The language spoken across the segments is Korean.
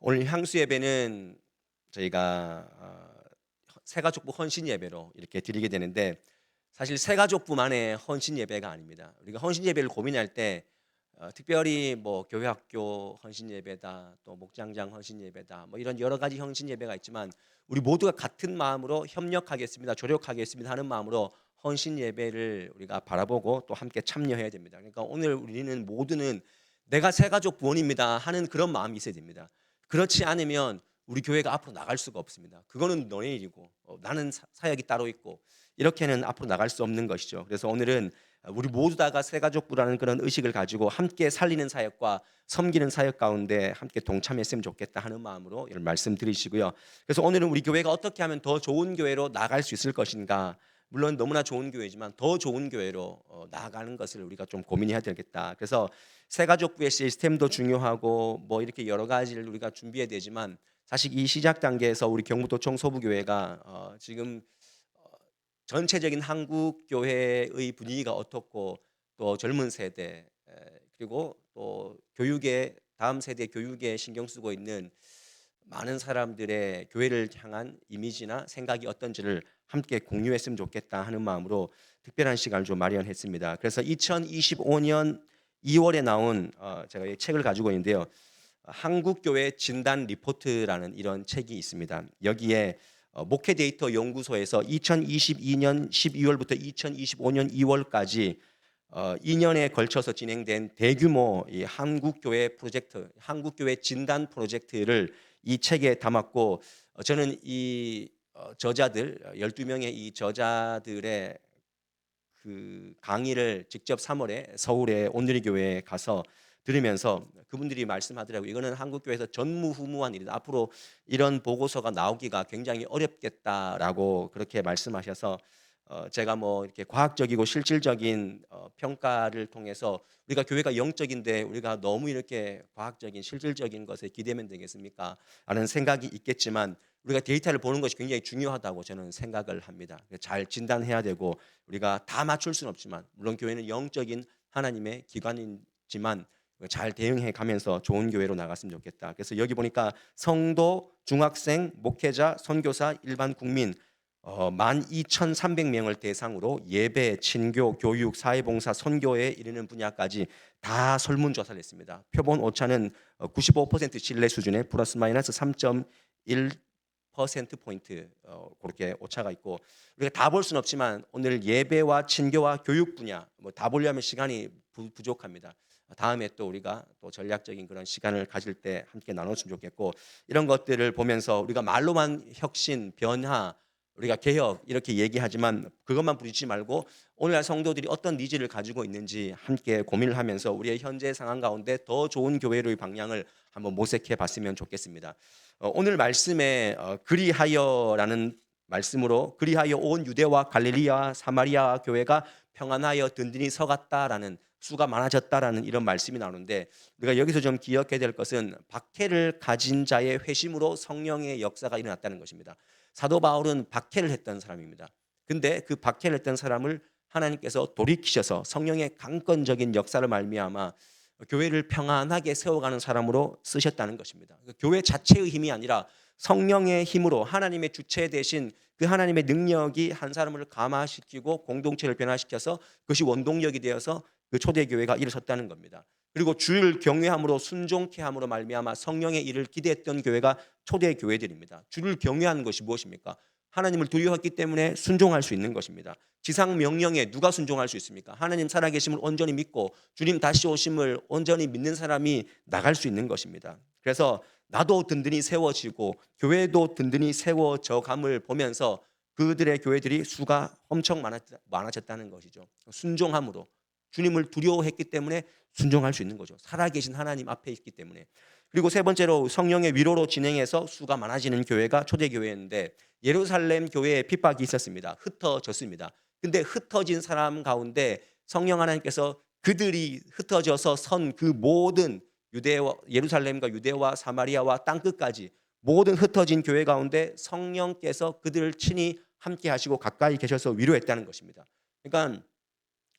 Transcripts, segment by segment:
오늘 향수 예배는 저희가 새가족부 헌신 예배로 이렇게 드리게 되는데, 사실 새가족부만의 헌신 예배가 아닙니다. 우리가 헌신 예배를 고민할 때 특별히 뭐 교회 학교 헌신 예배다, 또 목장장 헌신 예배다, 뭐 이런 여러 가지 헌신 예배가 있지만, 우리 모두가 같은 마음으로 협력하겠습니다, 조력하겠습니다 하는 마음으로 헌신 예배를 우리가 바라보고 또 함께 참여해야 됩니다. 그러니까 오늘 우리는 모두는 내가 새가족 부원입니다 하는 그런 마음이 있어야 됩니다. 그렇지 않으면 우리 교회가 앞으로 나갈 수가 없습니다. 그거는 너네 일이고 나는 사역이 따로 있고 이렇게는 앞으로 나갈 수 없는 것이죠. 그래서 오늘은 우리 모두 다가 새가족부라는 그런 의식을 가지고 함께 살리는 사역과 섬기는 사역 가운데 함께 동참했으면 좋겠다 하는 마음으로 이런 말씀 드리시고요. 그래서 오늘은 우리 교회가 어떻게 하면 더 좋은 교회로 나갈 수 있을 것인가, 물론 너무나 좋은 교회지만 더 좋은 교회로 나아가는 것을 우리가 좀 고민해야 되겠다. 그래서 새가족부의 시스템도 중요하고 뭐 이렇게 여러 가지를 우리가 준비해야 되지만, 사실 이 시작 단계에서 우리 경북도청 소부교회가 지금 전체적인 한국 교회의 분위기가 어떻고, 또 젊은 세대 그리고 또 교육에 다음 세대 교육에 신경 쓰고 있는 많은 사람들의 교회를 향한 이미지나 생각이 어떤지를 함께 공유했으면 좋겠다 하는 마음으로 특별한 시간을 좀 마련했습니다. 그래서 2025년 2월에 나온 제가 이 책을 가지고 있는데요. 한국교회 진단 리포트라는 이런 책이 있습니다. 여기에 목회 데이터 연구소에서 2022년 12월부터 2025년 2월까지 2년에 걸쳐서 진행된 대규모 이 한국교회 프로젝트, 한국교회 진단 프로젝트를 이 책에 담았고, 저는 이 저자들 12명의 이 저자들의 그 강의를 직접 3월에 서울의 온누리 교회에 가서 들으면서 그분들이 말씀하더라고요. 이거는 한국교회에서 전무후무한 일이다. 앞으로 이런 보고서가 나오기가 굉장히 어렵겠다라고 그렇게 말씀하셔서 제가 뭐 이렇게 과학적이고 실질적인 평가를 통해서, 우리가 교회가 영적인데 우리가 너무 이렇게 과학적인 실질적인 것에 기대면 되겠습니까? 라는 생각이 있겠지만, 우리가 데이터를 보는 것이 굉장히 중요하다고 저는 생각을 합니다. 잘 진단해야 되고, 우리가 다 맞출 수는 없지만, 물론 교회는 영적인 하나님의 기관이지만 잘 대응해 가면서 좋은 교회로 나갔으면 좋겠다. 그래서 여기 보니까 성도, 중학생, 목회자, 선교사, 일반 국민 12,300명을 대상으로 예배, 친교, 교육, 사회봉사, 선교에 이르는 분야까지 다 설문조사를 했습니다. 표본 오차는 95% 신뢰 수준에 플러스 마이너스 3.1% 포인트 그렇게 오차가 있고, 우리가 다 볼 수는 없지만 오늘 예배와 친교와 교육 분야 뭐 다 보려면 시간이 부족합니다. 다음에 또 우리가 또 전략적인 그런 시간을 가질 때 함께 나눴으면 좋겠고, 이런 것들을 보면서 우리가 말로만 혁신, 변화, 우리가 개혁 이렇게 얘기하지만 그것만 부딪히지 말고 오늘날 성도들이 어떤 니즈를 가지고 있는지 함께 고민을 하면서 우리의 현재 상황 가운데 더 좋은 교회로의 방향을 한번 모색해 봤으면 좋겠습니다. 오늘 말씀에 그리하여라는 말씀으로, 그리하여 온 유대와 갈릴리와 사마리아 교회가 평안하여 든든히 서갔다라는, 수가 많아졌다라는 이런 말씀이 나오는데, 우리가 여기서 좀 기억해야 될 것은 박해를 가진 자의 회심으로 성령의 역사가 일어났다는 것입니다. 사도 바울은 박해를 했던 사람입니다. 근데 그 박해를 했던 사람을 하나님께서 돌이키셔서 성령의 강권적인 역사를 말미암아 교회를 평안하게 세워가는 사람으로 쓰셨다는 것입니다. 교회 자체의 힘이 아니라 성령의 힘으로 하나님의 주체 대신 그 하나님의 능력이 한 사람을 감화시키고 공동체를 변화시켜서 그것이 원동력이 되어서 그 초대교회가 일어섰다는 겁니다. 그리고 주를 경외함으로 순종케 함으로 말미암아 성령의 일을 기대했던 교회가 초대교회들입니다. 주를 경외하는 것이 무엇입니까? 하나님을 두려워했기 때문에 순종할 수 있는 것입니다. 지상 명령에 누가 순종할 수 있습니까? 하나님 살아계심을 온전히 믿고 주님 다시 오심을 온전히 믿는 사람이 나갈 수 있는 것입니다. 그래서 나도 든든히 세워지고 교회도 든든히 세워져 감을 보면서 그들의 교회들이 수가 엄청 많아졌다는 것이죠. 순종함으로, 주님을 두려워했기 때문에 순종할 수 있는 거죠. 살아계신 하나님 앞에 있기 때문에. 그리고 세 번째로 성령의 위로로 진행해서 수가 많아지는 교회가 초대교회인데, 예루살렘 교회에 핍박이 있었습니다. 흩어졌습니다. 근데 흩어진 사람 가운데 성령 하나님께서 그들이 흩어져서 선 그 모든 유대와 예루살렘과 유대와 사마리아와 땅 끝까지 모든 흩어진 교회 가운데 성령께서 그들을 친히 함께 하시고 가까이 계셔서 위로했다는 것입니다. 그러니까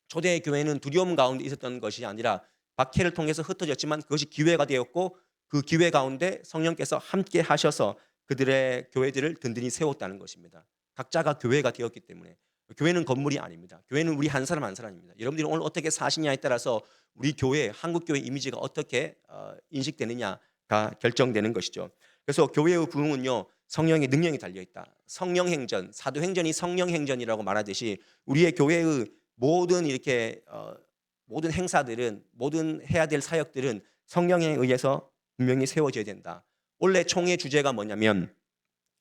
초대 교회는 두려움 가운데 있었던 것이 아니라 박해를 통해서 흩어졌지만 그것이 기회가 되었고, 그 기회 가운데 성령께서 함께 하셔서 그들의 교회들을 든든히 세웠다는 것입니다. 각자가 교회가 되었기 때문에. 교회는 건물이 아닙니다. 교회는 우리 한 사람 한 사람입니다. 여러분들이 오늘 어떻게 사시냐에 따라서 우리 교회, 한국 교회 이미지가 어떻게 인식되느냐가 결정되는 것이죠. 그래서 교회의 부흥은요, 성령의 능력이 달려 있다. 성령 행전, 사도 행전이 성령 행전이라고 말하듯이 우리의 교회의 모든 이렇게 모든 행사들은, 모든 해야 될 사역들은 성령에 의해서 분명히 세워져야 된다. 원래 총회 주제가 뭐냐면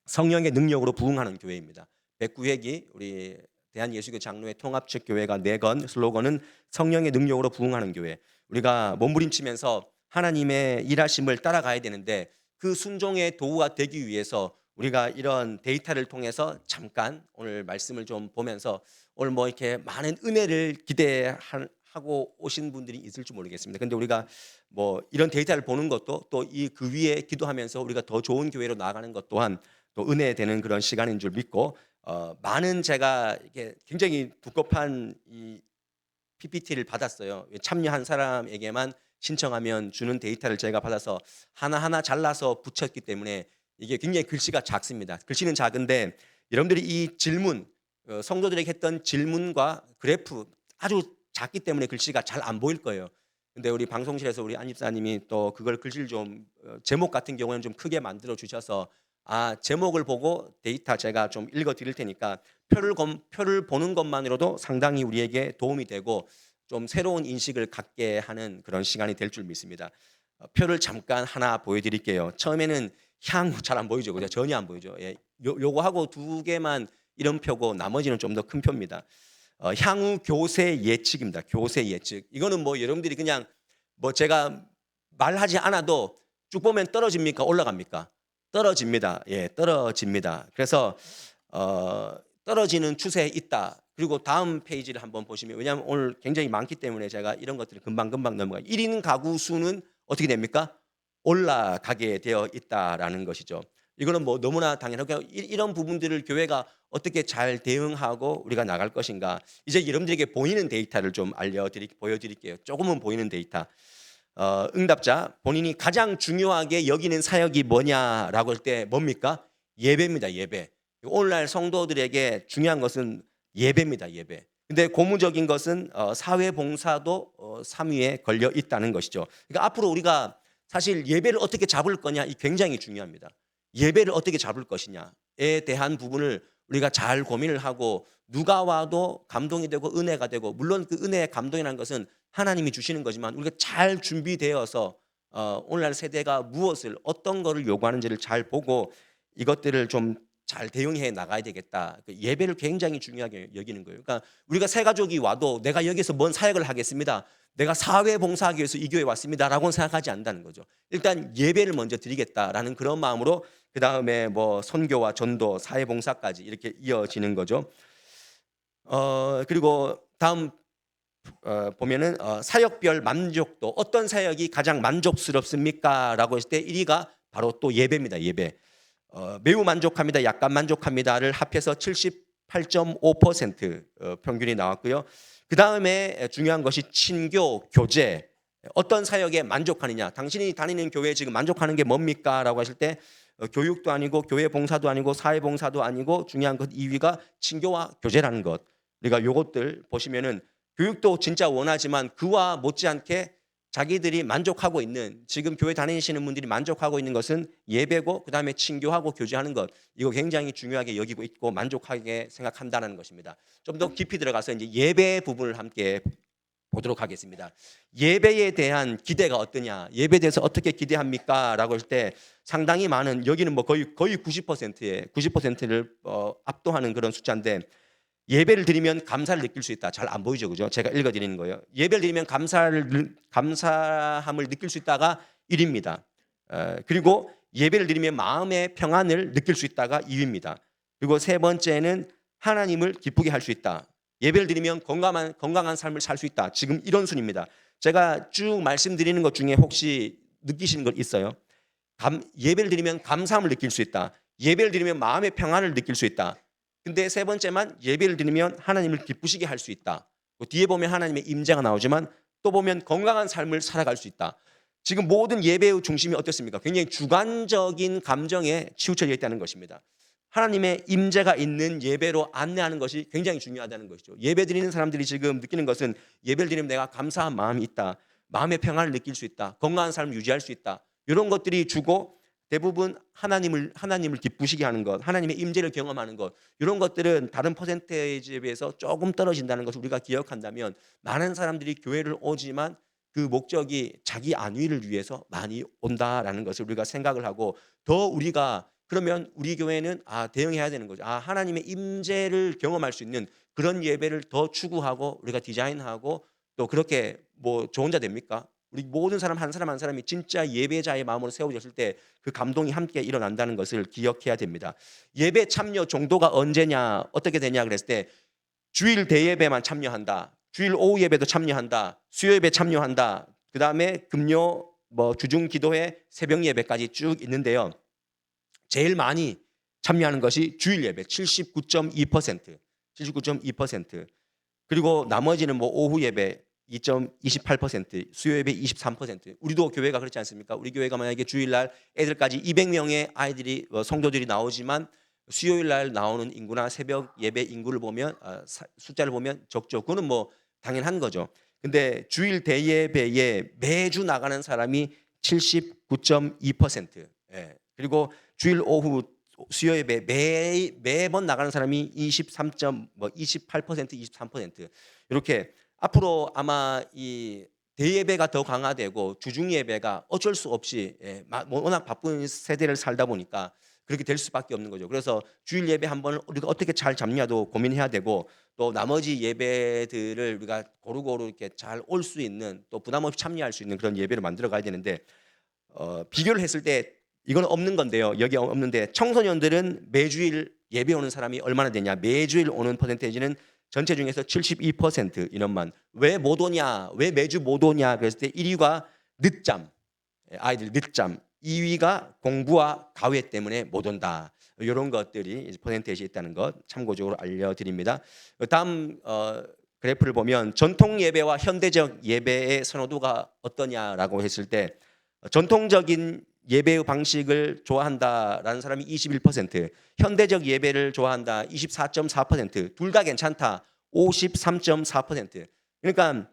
성령의 능력으로 부흥하는 교회입니다. 109회기 우리 대한예수교 장로회 통합 측 교회가 내건 슬로건은 성령의 능력으로 부흥하는 교회. 우리가 몸부림치면서 하나님의 일하심을 따라가야 되는데 그 순종의 도구가 되기 위해서 우리가 이런 데이터를 통해서 잠깐 오늘 말씀을 좀 보면서 오늘 뭐 이렇게 많은 은혜를 기대하고 오신 분들이 있을지 모르겠습니다. 근데 우리가 뭐 이런 데이터를 보는 것도 또 이 그 위에 기도하면서 우리가 더 좋은 교회로 나아가는 것 또한 또 은혜되는 그런 시간인 줄 믿고 많은 제가 이게 굉장히 두껍한 이 PPT를 받았어요. 참여한 사람에게만 신청하면 주는 데이터를 제가 받아서 하나하나 잘라서 붙였기 때문에 이게 굉장히 글씨가 작습니다. 글씨는 작은데 여러분들이 이 질문, 성도들에게 했던 질문과 그래프 아주 작기 때문에 글씨가 잘 안 보일 거예요. 근데 우리 방송실에서 우리 안 집사님이 또 그걸 글씨를 좀 제목 같은 경우에는 좀 크게 만들어 주셔서 제목을 보고 데이터 제가 좀 읽어 드릴 테니까 표를 보는 것만으로도 상당히 우리에게 도움이 되고 좀 새로운 인식을 갖게 하는 그런 시간이 될 줄 믿습니다. 표를 잠깐 하나 보여드릴게요. 처음에는 향후 잘 안 보이죠, 그죠? 전혀 안 보이죠. 예, 요거하고 두 개만 이런 표고 나머지는 좀 더 큰 표입니다. 향후 교세 예측입니다. 교세 예측. 이거는 뭐 여러분들이 그냥 뭐 제가 말하지 않아도 쭉 보면 떨어집니까? 올라갑니까? 떨어집니다. 예, 떨어집니다. 그래서 떨어지는 추세에 있다. 그리고 다음 페이지를 한번 보시면, 왜냐하면 오늘 굉장히 많기 때문에 제가 이런 것들을 금방금방 넘어가요. 1인 가구 수는 어떻게 됩니까? 올라가게 되어 있다라는 것이죠. 이거는 뭐 너무나 당연하고 이런 부분들을 교회가 어떻게 잘 대응하고 우리가 나갈 것인가. 이제 여러분들에게 보이는 데이터를 좀 보여드릴게요. 조금은 보이는 데이터. 응답자 본인이 가장 중요하게 여기는 사역이 뭐냐라고 할 때 뭡니까? 예배입니다. 예배. 오늘날 성도들에게 중요한 것은 예배입니다. 예배. 근데 고무적인 것은 사회봉사도 3위에 걸려 있다는 것이죠. 그러니까 앞으로 우리가 사실 예배를 어떻게 잡을 거냐, 이 굉장히 중요합니다. 예배를 어떻게 잡을 것이냐에 대한 부분을 우리가 잘 고민을 하고 누가 와도 감동이 되고 은혜가 되고, 물론 그 은혜의 감동이라는 것은 하나님이 주시는 거지만 우리가 잘 준비되어서 오늘날 세대가 무엇을 어떤 거를 요구하는지를 잘 보고 이것들을 좀 잘 대응해 나가야 되겠다. 예배를 굉장히 중요하게 여기는 거예요. 그러니까 우리가 새 가족이 와도 내가 여기서 뭔 사역을 하겠습니다, 내가 사회 봉사하기 위해서 이 교회에 왔습니다라고는 생각하지 않는다는 거죠. 일단 예배를 먼저 드리겠다라는 그런 마음으로 그 다음에 뭐 선교와 전도, 사회 봉사까지 이렇게 이어지는 거죠. 그리고 다음 보면은 사역별 만족도, 어떤 사역이 가장 만족스럽습니까? 라고 했을 때 1위가 바로 또 예배입니다. 예배. 매우 만족합니다, 약간 만족합니다를 합해서 78.5% 평균이 나왔고요. 그 다음에 중요한 것이 친교, 교제. 어떤 사역에 만족하느냐. 당신이 다니는 교회에 지금 만족하는 게 뭡니까? 라고 하실 때 교육도 아니고 교회 봉사도 아니고 사회 봉사도 아니고 중요한 것 2위가 친교와 교제라는 것. 그러니까 요것들 보시면은 교육도 진짜 원하지만 그와 못지않게 자기들이 만족하고 있는, 지금 교회 다니시는 분들이 만족하고 있는 것은 예배고 그 다음에 친교하고 교제하는 것, 이거 굉장히 중요하게 여기고 있고 만족하게 생각한다는 것입니다. 좀 더 깊이 들어가서 이제 예배 부분을 함께 보도록 하겠습니다. 예배에 대한 기대가 어떠냐, 예배에 대해서 어떻게 기대합니까? 라고 할 때 상당히 많은, 여기는 뭐 거의 90%를 압도하는 그런 숫자인데, 예배를 드리면 감사를 느낄 수 있다. 잘 안 보이죠, 그죠? 제가 읽어드리는 거예요. 예배를 드리면 감사함을 느낄 수 있다가 1위입니다. 그리고 예배를 드리면 마음의 평안을 느낄 수 있다가 2위입니다. 그리고 세 번째는 하나님을 기쁘게 할 수 있다. 예배를 드리면 건강한 삶을 살 수 있다. 지금 이런 순입니다. 제가 쭉 말씀드리는 것 중에 혹시 느끼시는 것 있어요? 예배를 드리면 감사함을 느낄 수 있다. 예배를 드리면 마음의 평안을 느낄 수 있다. 근데 세 번째만 예배를 드리면 하나님을 기쁘시게 할 수 있다. 뒤에 보면 하나님의 임재가 나오지만 또 보면 건강한 삶을 살아갈 수 있다. 지금 모든 예배의 중심이 어떻습니까? 굉장히 주관적인 감정에 치우쳐져 있다는 것입니다. 하나님의 임재가 있는 예배로 안내하는 것이 굉장히 중요하다는 것이죠. 예배 드리는 사람들이 지금 느끼는 것은 예배를 드리면 내가 감사한 마음이 있다. 마음의 평안을 느낄 수 있다. 건강한 삶을 유지할 수 있다. 이런 것들이 주고 대부분 하나님을 기쁘시게 하는 것, 하나님의 임재를 경험하는 것, 이런 것들은 다른 퍼센테이지에 비해서 조금 떨어진다는 것을 우리가 기억한다면 많은 사람들이 교회를 오지만 그 목적이 자기 안위를 위해서 많이 온다라는 것을 우리가 생각을 하고 더 우리가 그러면 우리 교회는 대응해야 되는 거죠. 하나님의 임재를 경험할 수 있는 그런 예배를 더 추구하고 우리가 디자인하고 또 그렇게 뭐 저 혼자 됩니까? 우리 모든 사람 한 사람 한 사람이 진짜 예배자의 마음으로 세워졌을 때 그 감동이 함께 일어난다는 것을 기억해야 됩니다. 예배 참여 정도가 언제냐 어떻게 되냐 그랬을 때 주일 대예배만 참여한다. 주일 오후 예배도 참여한다. 수요 예배 참여한다. 그다음에 금요 뭐 주중 기도회 새벽 예배까지 쭉 있는데요. 제일 많이 참여하는 것이 주일 예배 79.2%. 79.2%. 그리고 나머지는 뭐 오후 예배 2.28%, 수요 예배 23%. 우리도 교회가 그렇지 않습니까? 우리 교회가 만약에 주일날 애들까지 200명의 아이들이 성도들이 나오지만 수요일 날 나오는 인구나 새벽 예배 인구를 보면 숫자를 보면 적죠. 그거는 뭐 당연한 거죠. 근데 주일 대예배에 매주 나가는 사람이 79.2%. 예. 그리고 주일 오후 수요 예배 매번 나가는 사람이 28%, 23%. 이렇게 앞으로 아마 이 대예배가 더 강화되고 주중 예배가 어쩔 수 없이 워낙 바쁜 세대를 살다 보니까 그렇게 될 수밖에 없는 거죠. 그래서 주일 예배 한 번을 우리가 어떻게 잘 잡냐도 고민해야 되고 또 나머지 예배들을 우리가 고루고루 이렇게 잘 올 수 있는 또 부담 없이 참여할 수 있는 그런 예배를 만들어 가야 되는데 비교를 했을 때 이건 없는 건데요. 여기 없는데 청소년들은 매주일 예배 오는 사람이 얼마나 되냐? 매주일 오는 퍼센테이지는 전체 중에서 72% 인원만. 왜 못 오냐? 왜 매주 못 오냐? 그랬을 때 1위가 늦잠. 아이들 늦잠. 2위가 공부와 가회 때문에 못 온다. 이런 것들이 퍼센테이지에 있다는 것 참고적으로 알려드립니다. 다음 그래프를 보면 전통 예배와 현대적 예배의 선호도가 어떠냐라고 했을 때 전통적인 예배의 방식을 좋아한다라는 사람이 21%, 현대적 예배를 좋아한다 24.4%, 둘 다 괜찮다 53.4%. 그러니까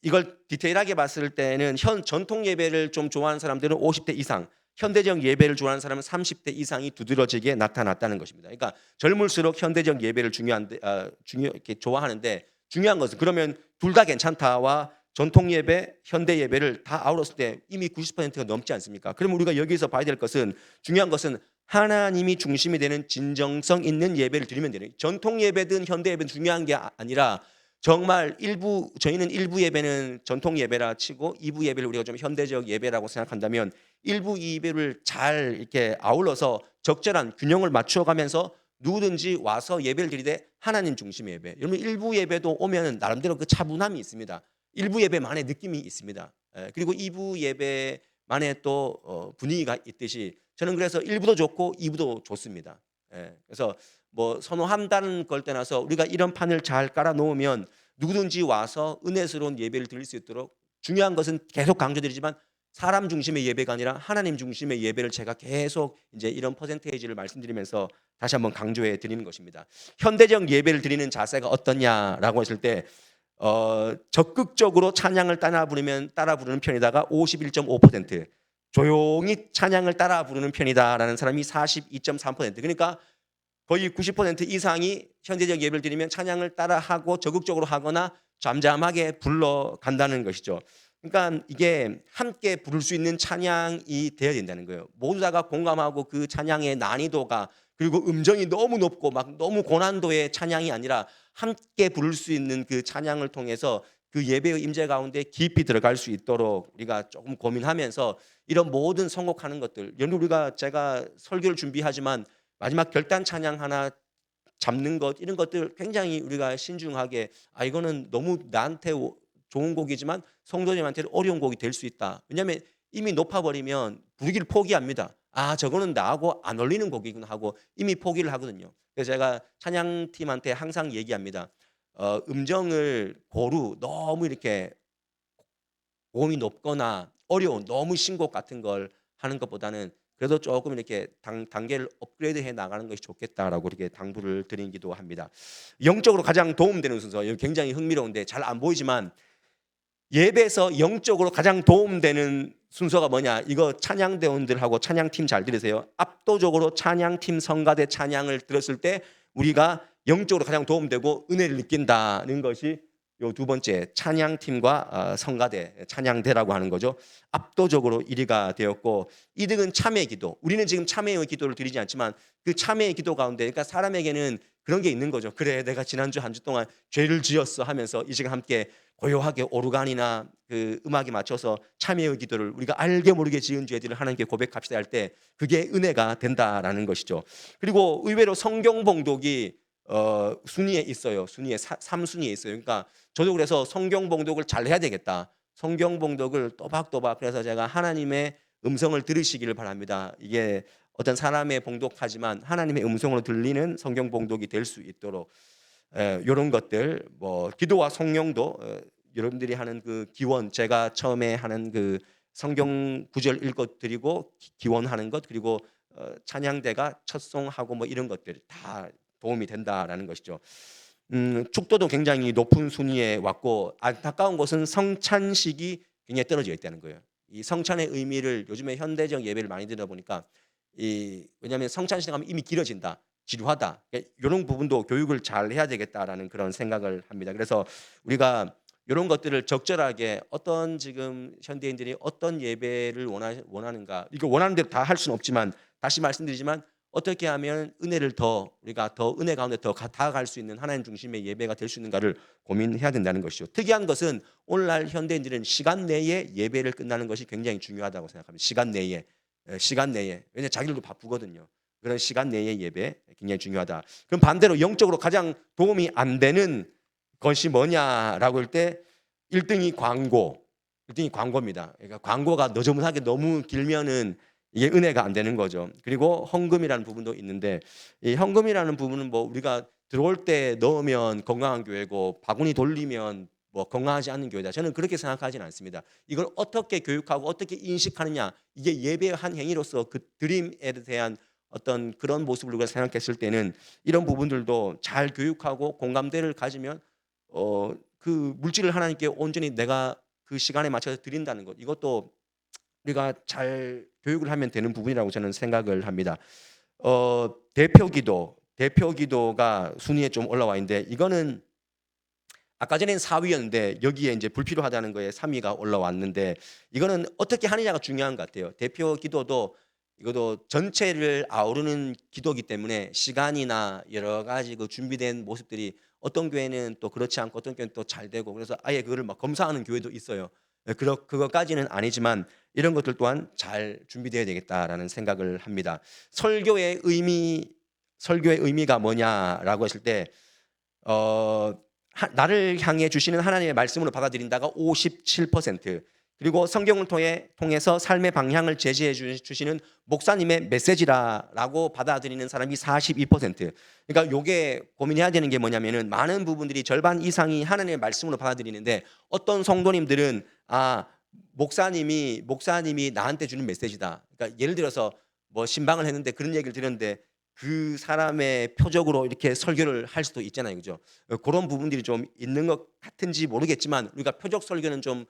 이걸 디테일하게 봤을 때는 전통 예배를 좀 좋아하는 사람들은 50대 이상, 현대적 예배를 좋아하는 사람은 30대 이상이 두드러지게 나타났다는 것입니다. 그러니까 젊을수록 현대적 예배를 이렇게 좋아하는데 중요한 것은 그러면 둘 다 괜찮다와 전통 예배, 현대 예배를 다 아울렀을 때 이미 90%가 넘지 않습니까? 그럼 우리가 여기서 봐야 될 것은 중요한 것은 하나님이 중심이 되는 진정성 있는 예배를 드리면 되는 전통 예배든 현대 예배든 중요한 게 아니라 정말 저희는 일부 예배는 전통 예배라 치고 2부 예배를 우리가 좀 현대적 예배라고 생각한다면 일부 예배를 잘 이렇게 아울러서 적절한 균형을 맞춰가면서 누구든지 와서 예배를 드리되 하나님 중심의 예배. 여러분 일부 예배도 오면 나름대로 그 차분함이 있습니다. 일부 예배만의 느낌이 있습니다. 그리고 2부 예배만의 또 분위기가 있듯이 저는 그래서 1부도 좋고 2부도 좋습니다. 그래서 뭐 선호한다는 걸 떠나서 우리가 이런 판을 잘 깔아 놓으면 누구든지 와서 은혜스러운 예배를 드릴 수 있도록 중요한 것은 계속 강조드리지만 사람 중심의 예배가 아니라 하나님 중심의 예배를 제가 계속 이제 이런 퍼센테이지를 말씀드리면서 다시 한번 강조해 드리는 것입니다. 현대적 예배를 드리는 자세가 어떠냐라고 했을 때 적극적으로 찬양을 따라 부르는 편이다가 51.5%, 조용히 찬양을 따라 부르는 편이다라는 사람이 42.3%. 그러니까 거의 90% 이상이 현대적 예배를 드리면 찬양을 따라하고 적극적으로 하거나 잠잠하게 불러간다는 것이죠. 그러니까 이게 함께 부를 수 있는 찬양이 되어야 된다는 거예요. 모두 다가 공감하고 그 찬양의 난이도가 그리고 음정이 너무 높고 막 너무 고난도의 찬양이 아니라 함께 부를 수 있는 그 찬양을 통해서 그 예배의 임재 가운데 깊이 들어갈 수 있도록 우리가 조금 고민하면서 이런 모든 선곡하는 것들, 여러분 우리가 제가 설교를 준비하지만 마지막 결단 찬양 하나 잡는 것 이런 것들 굉장히 우리가 신중하게 이거는 너무 나한테 좋은 곡이지만 성도님한테는 어려운 곡이 될 수 있다. 왜냐하면 이미 높아버리면 부르기를 포기합니다. 저거는 나하고 안 어울리는 곡이구나 하고 이미 포기를 하거든요. 그래서 제가 찬양팀한테 항상 얘기합니다. 음정을 너무 이렇게 고음이 높거나 어려운 너무 신곡 같은 걸 하는 것보다는 그래도 조금 이렇게 단계를 업그레이드해 나가는 것이 좋겠다라고 이렇게 당부를 드리기도 합니다. 영적으로 가장 도움되는 순서, 이거 굉장히 흥미로운데 잘 안 보이지만 예배에서 영적으로 가장 도움되는 순서가 뭐냐? 이거 찬양대원들하고 찬양팀 잘 들으세요. 압도적으로 찬양팀 성가대 찬양을 들었을 때 우리가 영적으로 가장 도움되고 은혜를 느낀다는 것이 요 두 번째 찬양팀과 성가대 찬양대라고 하는 거죠. 압도적으로 1위가 되었고 2등은 참회 기도. 우리는 지금 참회의 기도를 드리지 않지만 그 참회의 기도 가운데 그러니까 사람에게는 그런 게 있는 거죠. 그래 내가 지난주 한 주 동안 죄를 지었어 하면서 이 시간 함께 고요하게 오르간이나 그 음악에 맞춰서 참회의 기도를 우리가 알게 모르게 지은 죄들을 하나님께 고백합시다 할 때 그게 은혜가 된다라는 것이죠. 그리고 의외로 성경 봉독이 순위에 있어요. 순위에 3순위에 있어요. 그러니까 저도 그래서 성경 봉독을 잘 해야 되겠다. 성경 봉독을 또박또박 그래서 제가 하나님의 음성을 들으시기를 바랍니다. 이게 어떤 사람의 봉독하지만 하나님의 음성으로 들리는 성경 봉독이 될 수 있도록 이런 것들 뭐 기도와 성령도 여러분들이 하는 그 기원 제가 처음에 하는 그 성경 구절 읽어 드리고 기원하는 것 그리고 찬양대가 첫송하고 뭐 이런 것들 다 도움이 된다라는 것이죠. 축도도 굉장히 높은 순위에 왔고 안타까운 것은 성찬식이 굉장히 떨어져 있다는 거예요. 이 성찬의 의미를 요즘에 현대적 예배를 많이 들어보니까 왜냐하면 성찬식 하면 이미 길어진다. 지루하다. 이런 부분도 교육을 잘 해야 되겠다라는 그런 생각을 합니다. 그래서 우리가 이런 것들을 적절하게 어떤 지금 현대인들이 어떤 예배를 원하는가 이거 원하는 대로 다 할 수는 없지만 다시 말씀드리지만 어떻게 하면 은혜를 더 우리가 더 은혜 가운데 더 다가갈 수 있는 하나님 중심의 예배가 될 수 있는가를 고민해야 된다는 것이죠. 특이한 것은 오늘날 현대인들은 시간 내에 예배를 끝나는 것이 굉장히 중요하다고 생각합니다. 시간 내에 왜냐하면 자기들도 바쁘거든요. 그런 시간 내의 예배 굉장히 중요하다. 그럼 반대로 영적으로 가장 도움이 안 되는 것이 뭐냐라고 할 때 1등이 광고입니다. 그러니까 광고가 너저분하게 너무 길면은 이게 은혜가 안 되는 거죠. 그리고 헌금이라는 부분도 있는데 이 헌금이라는 부분은 뭐 우리가 들어올 때 넣으면 건강한 교회고 바구니 돌리면 뭐 건강하지 않는 교회다. 저는 그렇게 생각하지는 않습니다. 이걸 어떻게 교육하고 어떻게 인식하느냐 이게 예배의 한 행위로서 그 드림에 대한 어떤 그런 모습을 우리가 생각했을 때는 이런 부분들도 잘 교육하고 공감대를 가지면 그 물질을 하나님께 온전히 내가 그 시간에 맞춰서 드린다는 것 이것도 우리가 잘 교육을 하면 되는 부분이라고 저는 생각을 합니다. 대표 기도가 순위에 좀 올라와 있는데 이거는 아까 전에는 4위였는데 여기에 이제 불필요하다는 거에 3위가 올라왔는데 이거는 어떻게 하느냐가 중요한 것 같아요. 대표 기도도 이것도 전체를 아우르는 기도이기 때문에 시간이나 여러 가지 그 준비된 모습들이 어떤 교회는 또 그렇지 않고 어떤 교회는 또 잘 되고 그래서 아예 그거를 막 검사하는 교회도 있어요. 그것까지는 아니지만 이런 것들 또한 잘 준비되어야 되겠다라는 생각을 합니다. 설교의 의미가 뭐냐라고 했을 때 나를 향해 주시는 하나님의 말씀으로 받아들인다가 57%, 그리고 성경을 통해서 삶의 방향을 제시해 주시는 목사님의 메시지라고 받아들이는 사람이 42%. 그러니까 요게 고민해야 되는 게 뭐냐면은 많은 부분들이 절반 이상이 하나님의 말씀으로 받아들이는데 어떤 성도님들은 목사님이 나한테 주는 메시지다. 그러니까 예를 들어서 뭐 신방을 했는데 그런 얘기를 들었는데 그 사람의 표적으로 이렇게 설교를 할 수도 있잖아요. 그죠? 그런 부분들이 좀 있는 것 같은지 모르겠지만 우리가 표적 설교는 좀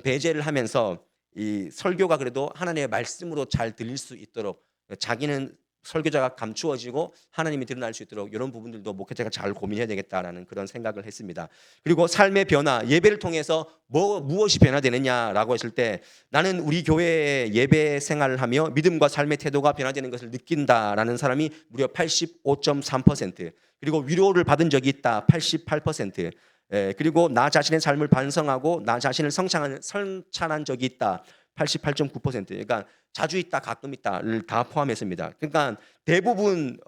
배제를 하면서 이 설교가 그래도 하나님의 말씀으로 잘 들릴 수 있도록 자기는 설교자가 감추어지고 하나님이 드러날 수 있도록 이런 부분들도 목회자가 잘 고민해야 되겠다라는 그런 생각을 했습니다. 그리고 삶의 변화, 예배를 통해서 무엇이 변화되느냐라고 했을 때 나는 우리 교회의 예배 생활을 하며 믿음과 삶의 태도가 변화되는 것을 느낀다라는 사람이 무려 85.3%, 그리고 위로를 받은 적이 있다 88%, 그리고 나 자신의 삶을 반성하고 나 자신을 성찬한 적이 있다 88.9%. 그러니까 자주 있다 가끔 있다를 다 포함했습니다. 그러니까 대부분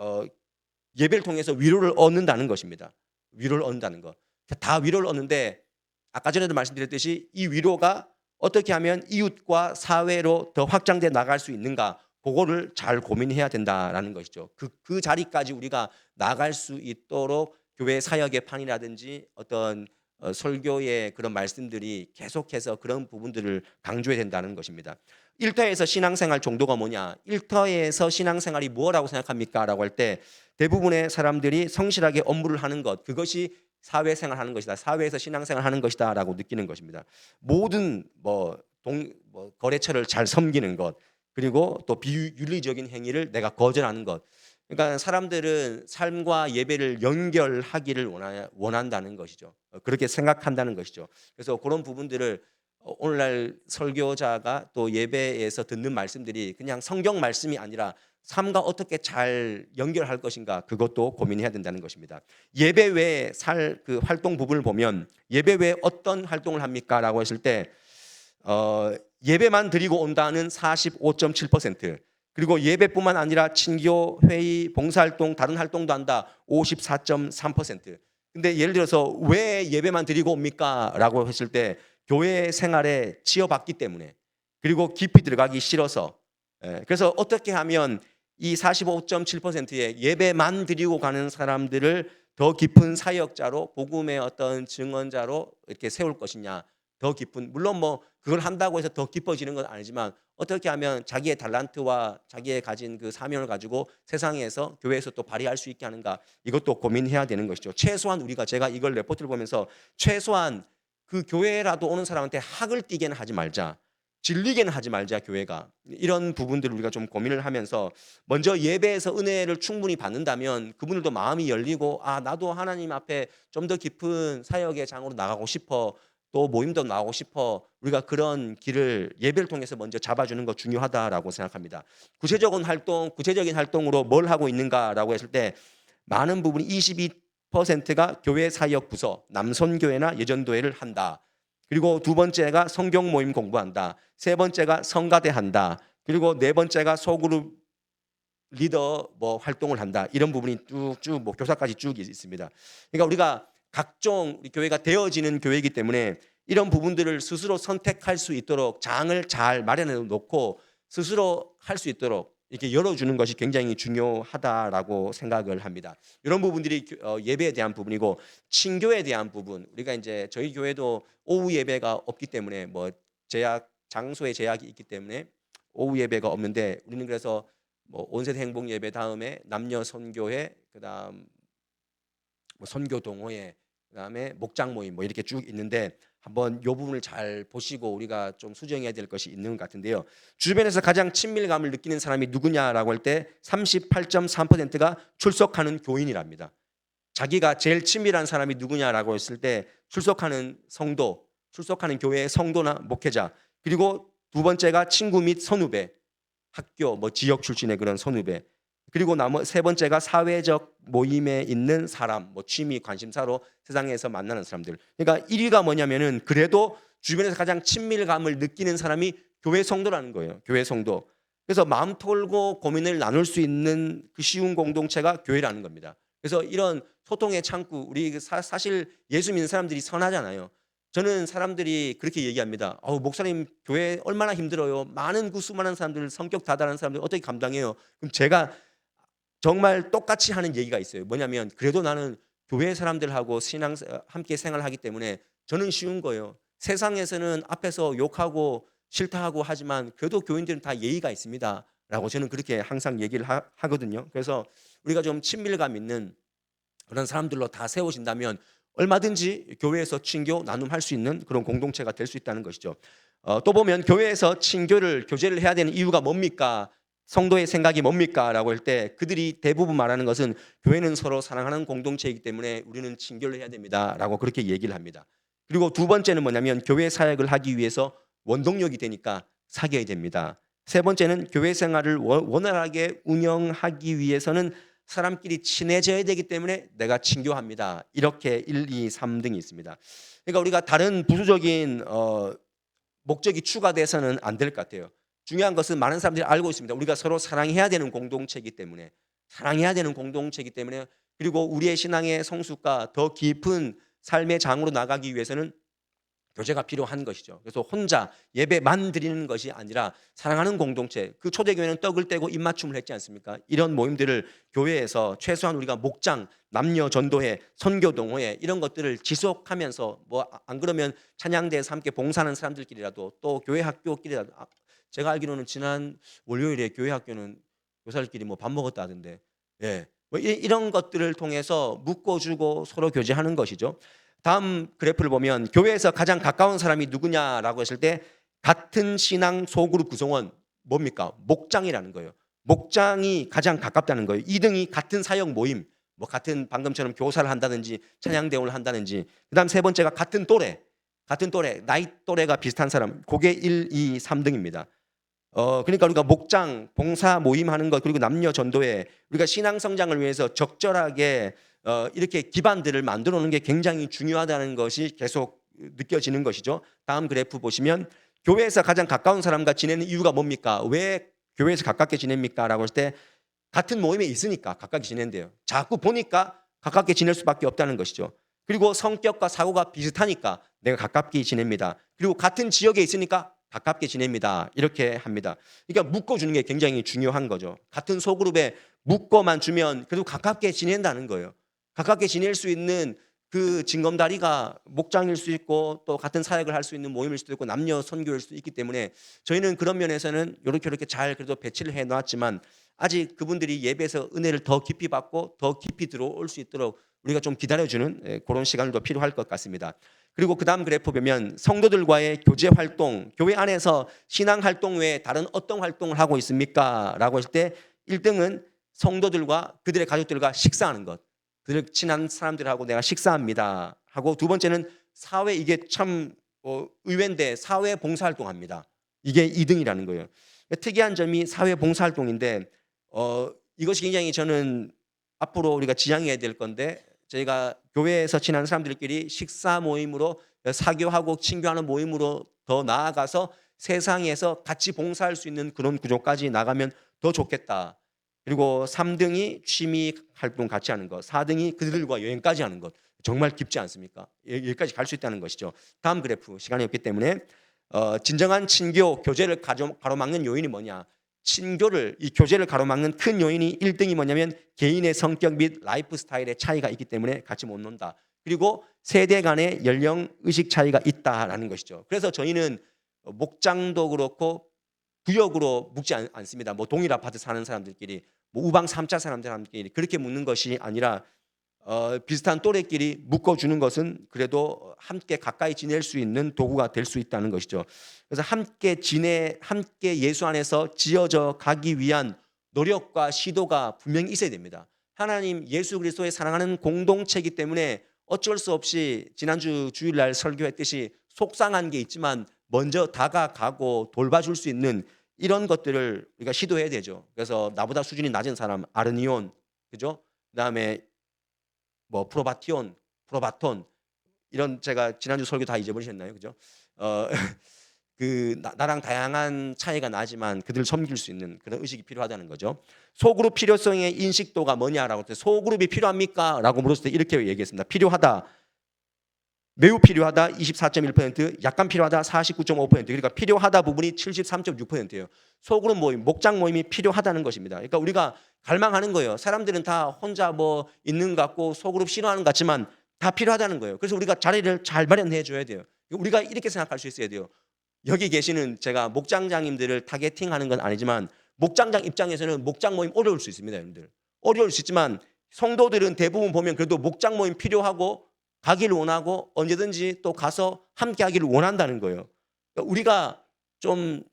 예배를 통해서 위로를 얻는다는 것입니다. 위로를 얻는다는 것. 다 위로를 얻는데 아까 전에도 말씀드렸듯이 이 위로가 어떻게 하면 이웃과 사회로 더 확장돼 나갈 수 있는가 그거를 잘 고민해야 된다라는 것이죠. 그 자리까지 우리가 나갈 수 있도록 교회 사역의 판이라든지 어떤 설교의 그런 말씀들이 계속해서 그런 부분들을 강조해야 된다는 것입니다. 일터에서 신앙생활 정도가 뭐냐? 일터에서 신앙생활이 뭐라고 생각합니까? 라고 할 때 대부분의 사람들이 성실하게 업무를 하는 것, 그것이 사회생활 하는 것이다. 사회에서 신앙생활 하는 것이다. 라고 느끼는 것입니다. 모든 거래처를 잘 섬기는 것, 그리고 또 비윤리적인 행위를 내가 거절하는 것. 그러니까 사람들은 삶과 예배를 연결하기를 원한다는 것이죠. 그렇게 생각한다는 것이죠. 그래서 그런 부분들을 오늘날 설교자가 또 예배에서 듣는 말씀들이 그냥 성경 말씀이 아니라 삶과 어떻게 잘 연결할 것인가, 그것도 고민해야 된다는 것입니다. 예배 외에 그 활동 부분을 보면 예배 외에 어떤 활동을 합니까? 라고 했을 때 예배만 드리고 온다는 45.7%, 그리고 예배뿐만 아니라 친교, 회의, 봉사활동, 다른 활동도 한다 54.3%. 근데 예를 들어서 왜 예배만 드리고 옵니까? 라고 했을 때 교회 생활에 치여봤기 때문에, 그리고 깊이 들어가기 싫어서. 그래서 어떻게 하면 이 45.7%의 예배만 드리고 가는 사람들을 더 깊은 사역자로, 복음의 어떤 증언자로 이렇게 세울 것이냐, 더 깊은, 물론 뭐 그걸 한다고 해서 더 깊어지는 건 아니지만 어떻게 하면 자기의 달란트와 자기의 가진 그 사명을 가지고 세상에서, 교회에서 또 발휘할 수 있게 하는가, 이것도 고민해야 되는 것이죠. 최소한 제가 이걸 레포트를 보면서 최소한 그 교회라도 오는 사람한테 학을 띠게는 하지 말자, 질리게는 하지 말자, 교회가. 이런 부분들을 우리가 좀 고민을 하면서 먼저 예배에서 은혜를 충분히 받는다면 그분들도 마음이 열리고, 아, 나도 하나님 앞에 좀 더 깊은 사역의 장으로 나가고 싶어, 또 모임도 나오고 싶어. 우리가 그런 길을 예배를 통해서 먼저 잡아주는 거 중요하다라고 생각합니다. 구체적인 활동으로 뭘 하고 있는가라고 했을 때 많은 부분이 22%가 교회 사역 부서, 남선교회나 예전도회를 한다. 그리고 두 번째가 성경 모임 공부한다. 세 번째가 성가대 한다. 그리고 네 번째가 소그룹 리더 활동을 한다. 이런 부분이 쭉쭉 교사까지 쭉 있습니다. 그러니까 우리가 각종 우리 교회가 되어지는 교회이기 때문에 이런 부분들을 스스로 선택할 수 있도록 장을 잘 마련해 놓고 스스로 할 수 있도록 이렇게 열어주는 것이 굉장히 중요하다라고 생각을 합니다. 이런 부분들이 예배에 대한 부분이고, 친교에 대한 부분, 우리가 이제 저희 교회도 오후 예배가 없기 때문에 장소의 제약이 있기 때문에 오후 예배가 없는데, 우리는 그래서 온세대 행복 예배 다음에 남녀 선교회, 그다음 선교 동호회, 그다음에 목장 모임 이렇게 쭉 있는데, 한번 이 부분을 잘 보시고 우리가 좀 수정해야 될 것이 있는 것 같은데요. 주변에서 가장 친밀감을 느끼는 사람이 누구냐라고 할 때 38.3%가 출석하는 교인이랍니다. 자기가 제일 친밀한 사람이 누구냐라고 했을 때 출석하는 성도, 출석하는 교회의 성도나 목회자, 그리고 두 번째가 친구 및 선후배, 학교 지역 출신의 그런 선후배, 그리고 세 번째가 사회적 모임에 있는 사람, 취미 관심사로 세상에서 만나는 사람들. 그러니까 1위가 뭐냐면은 그래도 주변에서 가장 친밀감을 느끼는 사람이 교회 성도라는 거예요. 교회 성도. 그래서 마음 털고 고민을 나눌 수 있는 그 쉬운 공동체가 교회라는 겁니다. 그래서 이런 소통의 창구, 우리 사실 예수 믿는 사람들이 선하잖아요. 저는 사람들이 그렇게 얘기합니다. 목사님 교회 얼마나 힘들어요. 많은 수많은 사람들, 성격 다단한 사람들 어떻게 감당해요? 그럼 제가 정말 똑같이 하는 얘기가 있어요. 뭐냐면 그래도 나는 교회 사람들하고 함께 생활하기 때문에 저는 쉬운 거예요. 세상에서는 앞에서 욕하고 싫다하고 하지만 그래도 교인들은 다 예의가 있습니다. 라고 저는 그렇게 항상 얘기를 하거든요. 그래서 우리가 좀 친밀감 있는 그런 사람들로 다 세우신다면 얼마든지 교회에서 친교 나눔할 수 있는 그런 공동체가 될 수 있다는 것이죠. 또 보면 교회에서 교제를 해야 되는 이유가 뭡니까? 성도의 생각이 뭡니까? 라고 할 때 그들이 대부분 말하는 것은 교회는 서로 사랑하는 공동체이기 때문에 우리는 친교를 해야 됩니다. 라고 그렇게 얘기를 합니다. 그리고 두 번째는 뭐냐면 교회 사역을 하기 위해서 원동력이 되니까 사귀어야 됩니다. 세 번째는 교회 생활을 원활하게 운영하기 위해서는 사람끼리 친해져야 되기 때문에 내가 친교합니다. 이렇게 1, 2, 3등이 있습니다. 그러니까 우리가 다른 부수적인 목적이 추가돼서는 안 될 것 같아요. 중요한 것은 많은 사람들이 알고 있습니다. 우리가 서로 사랑해야 되는 공동체이기 때문에, 그리고 우리의 신앙의 성숙과 더 깊은 삶의 장으로 나가기 위해서는 교제가 필요한 것이죠. 그래서 혼자 예배만 드리는 것이 아니라 사랑하는 공동체, 그 초대교회는 떡을 떼고 입맞춤을 했지 않습니까? 이런 모임들을 교회에서 최소한 우리가 목장, 남녀 전도회, 선교 동호회 이런 것들을 지속하면서 뭐 안 그러면 찬양대에서 함께 봉사하는 사람들끼리라도 또 교회 학교끼리라도 제가 알기로는 지난 월요일에 교회 학교는 교사들끼리 뭐 밥 먹었다 하던데 예. 뭐 이런 것들을 통해서 묶어주고 서로 교제하는 것이죠. 다음 그래프를 보면 교회에서 가장 가까운 사람이 누구냐라고 했을 때 같은 신앙 소그룹 구성원 뭡니까? 목장이라는 거예요. 목장이 가장 가깝다는 거예요. 2등이 같은 사역 모임, 뭐 같은 방금처럼 교사를 한다든지 찬양대원을 한다든지 그다음 세 번째가 같은 또래, 나이 또래가 비슷한 사람, 그게 1, 2, 3등입니다. 그러니까 우리가 목장, 봉사 모임 하는 것 그리고 남녀 전도회 우리가 신앙 성장을 위해서 적절하게 이렇게 기반들을 만들어 놓는 게 굉장히 중요하다는 것이 계속 느껴지는 것이죠. 다음 그래프 보시면 교회에서 가장 가까운 사람과 지내는 이유가 뭡니까? 왜 교회에서 가깝게 지냅니까? 라고 할 때 같은 모임에 있으니까 가깝게 지낸대요. 자꾸 보니까 가깝게 지낼 수밖에 없다는 것이죠. 그리고 성격과 사고가 비슷하니까 내가 가깝게 지냅니다. 그리고 같은 지역에 있으니까 가깝게 지냅니다. 이렇게 합니다. 그러니까 묶어주는 게 굉장히 중요한 거죠. 같은 소그룹에 묶어만 주면 그래도 가깝게 지낸다는 거예요. 가깝게 지낼 수 있는 그 징검다리가 목장일 수 있고 또 같은 사역을 할 수 있는 모임일 수도 있고 남녀 선교일 수도 있기 때문에 저희는 그런 면에서는 이렇게 잘 그래도 배치를 해놨지만 아직 그분들이 예배에서 은혜를 더 깊이 받고 더 깊이 들어올 수 있도록 우리가 좀 기다려주는 그런 시간도 필요할 것 같습니다. 그리고 그 다음 그래프 보면 성도들과의 교제 활동, 교회 안에서 신앙 활동 외에 다른 어떤 활동을 하고 있습니까? 라고 했을 때 1등은 성도들과 그들의 가족들과 식사하는 것. 그들 친한 사람들하고 내가 식사합니다. 하고 두 번째는 사회 이게 참 의외인데 사회 봉사활동합니다. 이게 2등이라는 거예요. 특이한 점이 사회 봉사활동인데 이것이 굉장히 저는 앞으로 우리가 지향해야 될 건데 저희가 교회에서 친한 사람들끼리 식사 모임으로 사교하고 친교하는 모임으로 더 나아가서 세상에서 같이 봉사할 수 있는 그런 구조까지 나가면 더 좋겠다. 그리고 3등이 취미 활동 같이 하는 것, 4등이 그들과 여행까지 하는 것. 정말 깊지 않습니까? 여기까지 갈 수 있다는 것이죠. 다음 그래프 시간이 없기 때문에 진정한 친교, 교제를 가로막는 요인이 뭐냐? 친교를 이 교제를 가로막는 큰 요인이 1등이 뭐냐면 개인의 성격 및 라이프 스타일의 차이가 있기 때문에 같이 못 논다. 그리고 세대 간의 연령 의식 차이가 있다라는 것이죠. 그래서 저희는 목장도 그렇고 구역으로 묻지 않습니다. 뭐 동일 아파트 사는 사람들끼리, 뭐 우방 3차 사람들끼리 그렇게 묻는 것이 아니라 비슷한 또래끼리 묶어주는 것은 그래도 함께 가까이 지낼 수 있는 도구가 될 수 있다는 것이죠. 그래서 함께 예수 안에서 지어져 가기 위한 노력과 시도가 분명히 있어야 됩니다. 하나님 예수 그리스도의 사랑하는 공동체이기 때문에 어쩔 수 없이 지난주 주일날 설교했듯이 속상한 게 있지만 먼저 다가가고 돌봐줄 수 있는 이런 것들을 우리가 시도해야 되죠. 그래서 나보다 수준이 낮은 사람 아르니온, 그죠? 그다음에 뭐 프로바티온, 프로바톤 이런 제가 지난주 설교 다 잊어버리셨나요, 그죠? 나랑 다양한 차이가 나지만 그들을 섬길 수 있는 그런 의식이 필요하다는 거죠. 소그룹 필요성의 인식도가 뭐냐라고 할 때 소그룹이 필요합니까? 라고 물었을 때 이렇게 얘기했습니다. 필요하다. 매우 필요하다 24.1%, 약간 필요하다 49.5%, 그러니까 필요하다 부분이 73.6%예요. 소그룹 모임, 목장 모임이 필요하다는 것입니다. 그러니까 우리가 갈망하는 거예요. 사람들은 다 혼자 뭐 있는 것 같고 소그룹 싫어하는 것 같지만 다 필요하다는 거예요. 그래서 우리가 자리를 잘 마련해 줘야 돼요. 우리가 이렇게 생각할 수 있어야 돼요. 여기 계시는 제가 목장장님들을 타겟팅하는 건 아니지만 목장장 입장에서는 목장 모임 어려울 수 있습니다, 여러분들. 어려울 수 있지만 성도들은 대부분 보면 그래도 목장 모임 필요하고 가기를 원하고 언제든지 또 가서 함께 하기를 원한다는 거예요. 그러니까 우리가 좀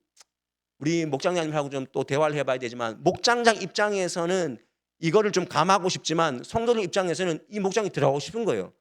우리 목장장님하고 좀 또 대화를 해봐야 되지만 목장장 입장에서는 이거를 좀 감하고 싶지만 성도들 입장에서는 이 목장이 들어가고 싶은 거예요.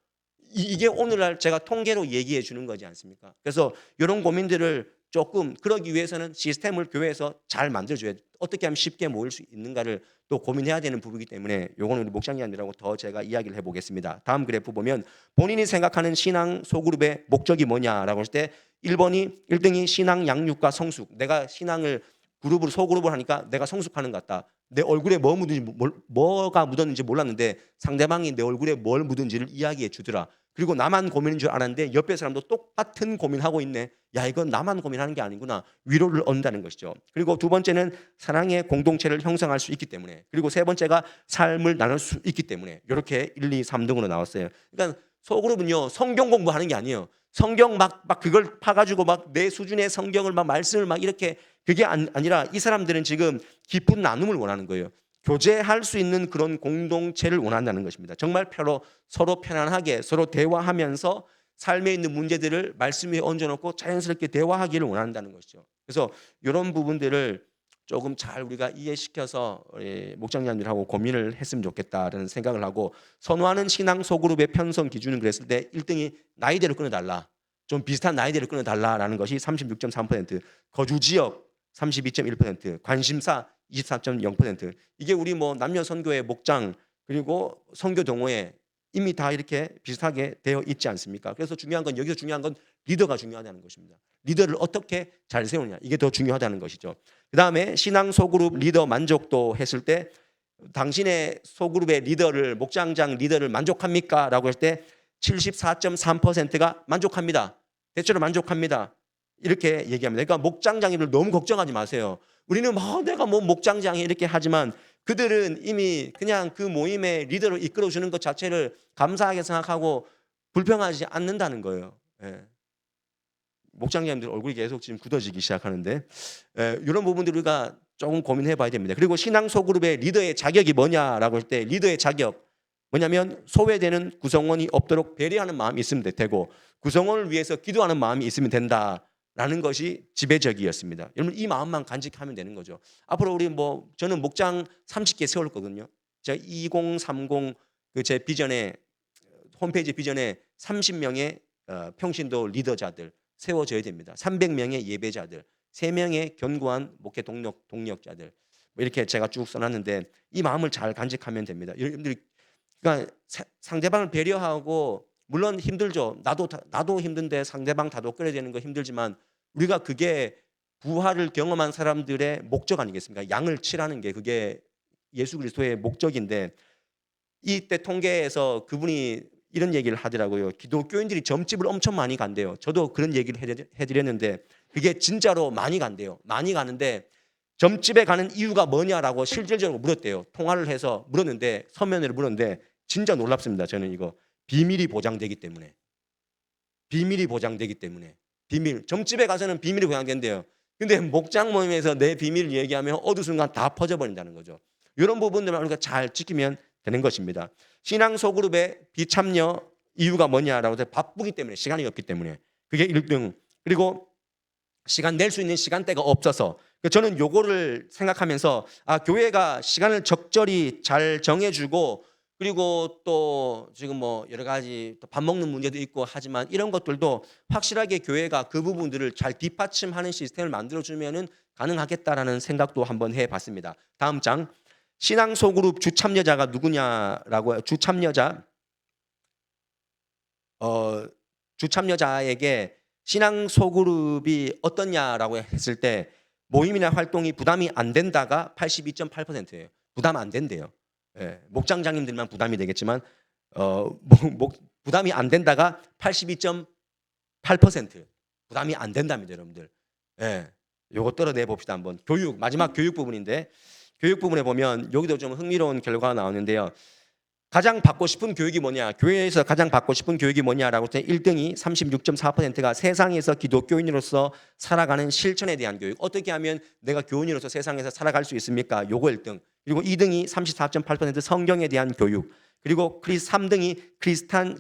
이게 오늘날 제가 통계로 얘기해 주는 거지 않습니까? 그래서 이런 고민들을 조금 그러기 위해서는 시스템을 교회에서 잘 만들어줘야 돼요. 어떻게 하면 쉽게 모일 수 있는가를 또 고민해야 되는 부분이기 때문에 요거는 우리 목장님들하고 더 제가 이야기를 해보겠습니다. 다음 그래프 보면 본인이 생각하는 신앙 소그룹의 목적이 뭐냐라고 할 때 1등이 신앙 양육과 성숙. 내가 신앙을 소그룹을 하니까 내가 성숙하는 것 같다. 내 얼굴에 뭐가 묻었는지 몰랐는데 상대방이 내 얼굴에 뭘 묻은지를 이야기해 주더라. 그리고 나만 고민인 줄 알았는데 옆에 사람도 똑같은 고민하고 있네. 야, 이건 나만 고민하는 게 아니구나. 위로를 얻는다는 것이죠. 그리고 두 번째는 사랑의 공동체를 형성할 수 있기 때문에, 그리고 세 번째가 삶을 나눌 수 있기 때문에, 이렇게 1, 2, 3등으로 나왔어요. 그러니까 소그룹은요, 성경 공부하는 게 아니에요. 성경 막 그걸 파가지고 막 내 수준의 성경을 막 말씀을 막 이렇게, 그게 아니라 이 사람들은 지금 깊은 나눔을 원하는 거예요. 교제할 수 있는 그런 공동체를 원한다는 것입니다. 정말 서로 편안하게 서로 대화하면서 삶에 있는 문제들을 말씀 위에 얹어놓고 자연스럽게 대화하기를 원한다는 것이죠. 그래서 이런 부분들을 조금 잘 우리가 이해시켜서 목장님들하고 고민을 했으면 좋겠다라는 생각을 하고, 선호하는 신앙 소그룹의 편성 기준은 그랬을 때 1등이 나이대로 끊어달라. 좀 비슷한 나이대로 끊어달라라는 것이 36.3%, 거주지역 32.1%, 관심사 24.0%. 이게 우리 뭐 남녀 선교회 목장 그리고 선교 동호회 이미 다 이렇게 비슷하게 되어 있지 않습니까? 그래서 여기서 중요한 건 리더가 중요하다는 것입니다. 리더를 어떻게 잘 세우느냐, 이게 더 중요하다는 것이죠. 그 다음에 신앙 소그룹 리더 만족도 했을 때, 당신의 소그룹의 리더를, 목장장 리더를 만족합니까? 라고 할 때 74.3%가 만족합니다. 대체로 만족합니다. 이렇게 얘기합니다. 그러니까 목장장님을 너무 걱정하지 마세요. 우리는 내가 뭐 목장장이 이렇게 하지만 그들은 이미 그냥 그 모임의 리더를 이끌어주는 것 자체를 감사하게 생각하고 불평하지 않는다는 거예요. 예. 목장님들 얼굴이 계속 지금 굳어지기 시작하는데, 이런 부분들 우리가 조금 고민해 봐야 됩니다. 그리고 신앙 소그룹의 리더의 자격이 뭐냐라고 할 때, 리더의 자격 뭐냐면 소외되는 구성원이 없도록 배려하는 마음이 있으면 되고, 구성원을 위해서 기도하는 마음이 있으면 된다라는 것이 지배적이었습니다. 여러분, 이 마음만 간직하면 되는 거죠. 앞으로 저는 목장 30개 세울 거거든요. 제가 2030 제 비전에, 홈페이지 비전에 30명의 평신도 리더자들 세워져야 됩니다. 300명의 예배자들, 3명의 견고한 목회 동력자들, 뭐 이렇게 제가 쭉 써놨는데, 이 마음을 잘 간직하면 됩니다. 여러분들이 그러니까 상대방을 배려하고, 물론 힘들죠. 나도 힘든데 상대방 다독거려야 되는 거 힘들지만, 우리가 그게 부활을 경험한 사람들의 목적 아니겠습니까? 양을 칠하는 게 그게 예수 그리스도의 목적인데, 이때 통계에서 그분이 이런 얘기를 하더라고요. 기독교인들이 점집을 엄청 많이 간대요. 저도 그런 얘기를 해드렸는데 그게 진짜로 많이 간대요. 많이 가는데 점집에 가는 이유가 뭐냐라고 실질적으로 물었대요. 통화를 해서 물었는데, 서면으로 물었는데 진짜 놀랍습니다. 저는 이거 비밀이 보장되기 때문에. 비밀이 보장되기 때문에. 점집에 가서는 비밀이 보장된대요. 근데 목장 모임에서 내 비밀을 얘기하면 어느 순간 다 퍼져버린다는 거죠. 이런 부분들만 우리가 잘 지키면 되는 것입니다. 신앙 소그룹의 비참여 이유가 뭐냐라고 해서 바쁘기 때문에, 시간이 없기 때문에. 그게 1등. 그리고 시간 낼 수 있는 시간대가 없어서. 저는 요거를 생각하면서 교회가 시간을 적절히 잘 정해주고, 그리고 또 지금 뭐 여러 가지 또 밥 먹는 문제도 있고 하지만, 이런 것들도 확실하게 교회가 그 부분들을 잘 뒷받침하는 시스템을 만들어주면은 가능하겠다라는 생각도 한번 해봤습니다. 다음 장. 신앙 소그룹 주참여자가 누구냐라고, 주참여자에게 신앙 소그룹이 어떻냐라고 했을 때, 모임이나 활동이 부담이 안 된다가 82.8%예요. 부담 안 된대요. 예, 목장장님들만 부담이 되겠지만 부담이 안 된다가 82.8%. 부담이 안 된답니다, 여러분들. 예, 요거 떨어내 봅시다 한번. 마지막 교육 부분인데, 교육 부분에 보면 여기도 좀 흥미로운 결과가 나오는데요. 가장 받고 싶은 교육이 뭐냐? 교회에서 가장 받고 싶은 교육이 뭐냐라고 했을 때 1등이 36.4%가 세상에서 기독교인으로서 살아가는 실천에 대한 교육. 어떻게 하면 내가 교인으로서 세상에서 살아갈 수 있습니까? 요거 1등. 그리고 2등이 34.8% 성경에 대한 교육. 그리고 3등이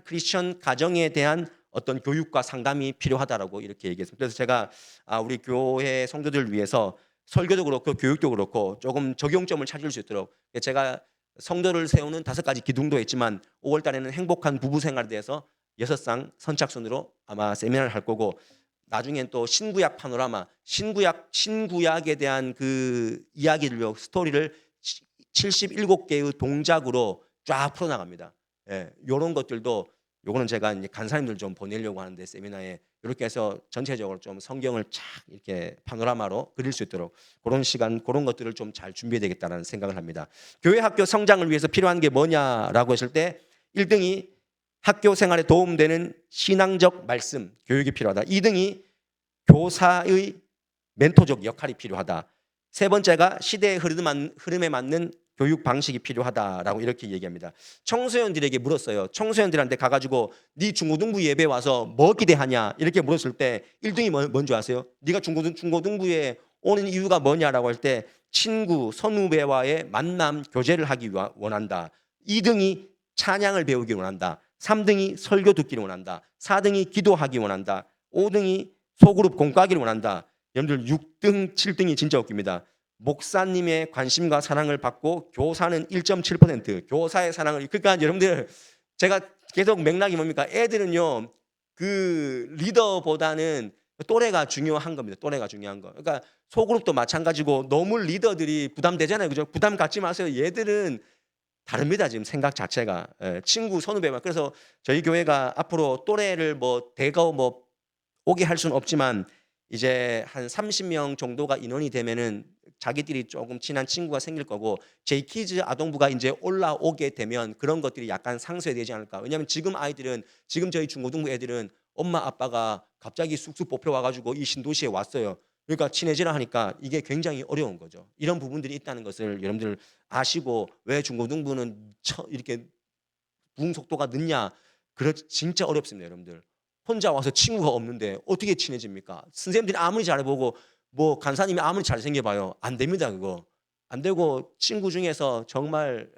크리스천 가정에 대한 어떤 교육과 상담이 필요하다라고 이렇게 얘기했습니다. 그래서 제가 우리 교회 성도들을 위해서 설교도 그렇고 교육도 그렇고 조금 적용점을 찾을 수 있도록, 제가 성도를 세우는 5가지 기둥도 있지만 5월 달에는 행복한 부부 생활에 대해서 6상 선착순으로 아마 세미나를 할 거고, 나중엔 또 신구약 파노라마, 신구약에 대한 그 이야기들로 스토리를 77개의 동작으로 쫙 풀어나갑니다. 예, 이런 것들도, 요거는 제가 이제 간사님들 좀 보내려고 하는데, 세미나에 이렇게 해서 전체적으로 좀 성경을 쫙 이렇게 파노라마로 그릴 수 있도록 그런 시간, 그런 것들을 좀 잘 준비해야 되겠다는 생각을 합니다. 교회 학교 성장을 위해서 필요한 게 뭐냐라고 했을 때 1등이 학교 생활에 도움되는 신앙적 말씀, 교육이 필요하다. 2등이 교사의 멘토적 역할이 필요하다. 세 번째가 시대의 흐름에 맞는 교육 방식이 필요하다라고 이렇게 얘기합니다. 청소년들에게 물었어요. 청소년들한테 가가지고 네 중고등부 예배 와서 뭐 기대하냐 이렇게 물었을 때 1등이 뭔지 아세요? 네가 중고등부에 오는 이유가 뭐냐라고 할 때 친구, 선후배와의 만남, 교제를 하기 원한다. 2등이 찬양을 배우기 원한다. 3등이 설교 듣기를 원한다. 4등이 기도하기 원한다. 5등이 소그룹 공과하기를 원한다. 여러분들 6등, 7등이 진짜 웃깁니다. 목사님의 관심과 사랑을 받고 교사는 1.7%, 교사의 사랑을. 그러니까 여러분들 제가 계속 맥락이 뭡니까? 애들은요 그 리더보다는 또래가 중요한 겁니다. 또래가 중요한 거. 그러니까 소그룹도 마찬가지고 너무 리더들이 부담되잖아요. 그죠? 부담 갖지 마세요. 얘들은 다릅니다. 지금 생각 자체가. 친구 선후배만. 그래서 저희 교회가 앞으로 또래를 뭐 대거 뭐 오게 할 수는 없지만 이제 한 30명 정도가 인원이 되면은 자기들이 조금 친한 친구가 생길 거고 J키즈 아동부가 이제 올라오게 되면 그런 것들이 약간 상쇄되지 않을까. 왜냐하면 지금 아이들은 지금 저희 중고등부 애들은 엄마 아빠가 갑자기 쑥쑥 뽑혀 와가지고 이 신도시에 왔어요. 그러니까 친해지라 하니까 이게 굉장히 어려운 거죠. 이런 부분들이 있다는 것을 여러분들 아시고 왜 중고등부는 이렇게 부흥 속도가 늦냐? 진짜 어렵습니다, 여러분들. 혼자 와서 친구가 없는데 어떻게 친해집니까? 선생님들이 아무리 잘해보고 뭐 간사님이 아무리 잘생겨봐요. 안 됩니다, 그거. 안 되고 친구 중에서 정말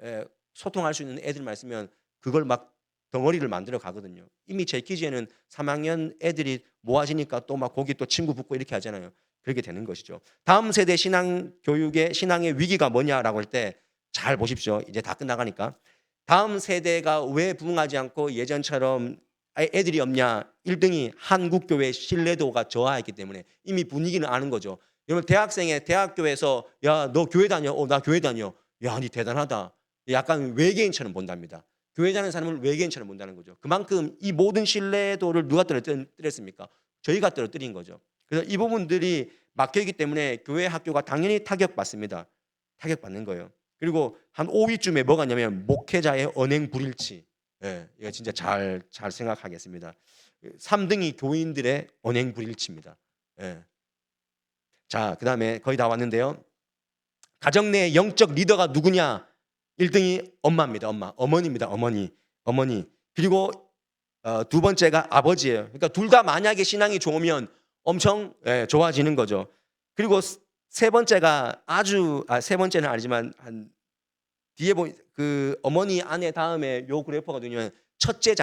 소통할 수 있는 애들만 있으면 그걸 막 덩어리를 만들어 가거든요. 이미 제 키즈에는 3학년 애들이 모아지니까 또 막 거기 또 친구 붙고 이렇게 하잖아요. 그렇게 되는 것이죠. 다음 세대 신앙 교육의 신앙의 위기가 뭐냐라고 할 때 잘 보십시오. 이제 다 끝나가니까. 다음 세대가 왜 부흥하지 않고 예전처럼 애들이 없냐? 1등이 한국교회 신뢰도가 저하했기 때문에 이미 분위기는 아는 거죠. 여러분 대학교에서 야, 너 교회 다녀? 나 교회 다녀. 야, 니 대단하다. 약간 외계인처럼 본답니다. 교회 다니는 사람을 외계인처럼 본다는 거죠. 그만큼 이 모든 신뢰도를 누가 떨어뜨렸습니까? 저희가 떨어뜨린 거죠. 그래서 이 부분들이 막혀있기 때문에 교회 학교가 당연히 타격받습니다. 타격받는 거예요. 그리고 한 5위쯤에 뭐가 있냐면 목회자의 언행 불일치. 예, 이거 진짜 잘 생각하겠습니다. 3등이 교인들의 언행 불일치입니다. 예. 자, 그다음에 거의 다 왔는데요. 가정 내 영적 리더가 누구냐? 1등이 엄마입니다. 어머니입니다. 어머니. 그리고 두 번째가 아버지예요. 그러니까 둘 다 만약에 신앙이 좋으면 엄청 좋아지는 거죠. 그리고 세 번째가 세 번째는 아니지만 한 뒤에 그 어머니 아내 다음에 요 그래프거든요. 첫째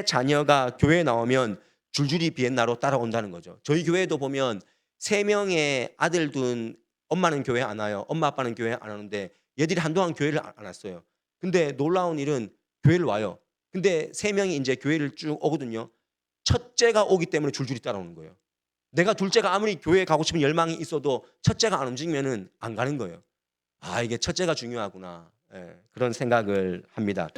자녀가 교회에 나오면 줄줄이 비엔나로 따라온다는 거죠. 저희 교회도 보면 3명의 아들 둔 엄마는 교회 안 와요. 엄마 아빠는 교회 안 오는데 얘들이 한동안 교회를 안 왔어요. 근데 놀라운 일은 교회를 와요. 근데 3명이 이제 교회를 쭉 오거든요. 첫째가 오기 때문에 줄줄이 따라오는 거예요. 내가 둘째가 아무리 교회에 가고 싶은 열망이 있어도 첫째가 안 움직이면은 안 가는 거예요. 이게 첫째가 중요하구나. 그런 생각을 합니다.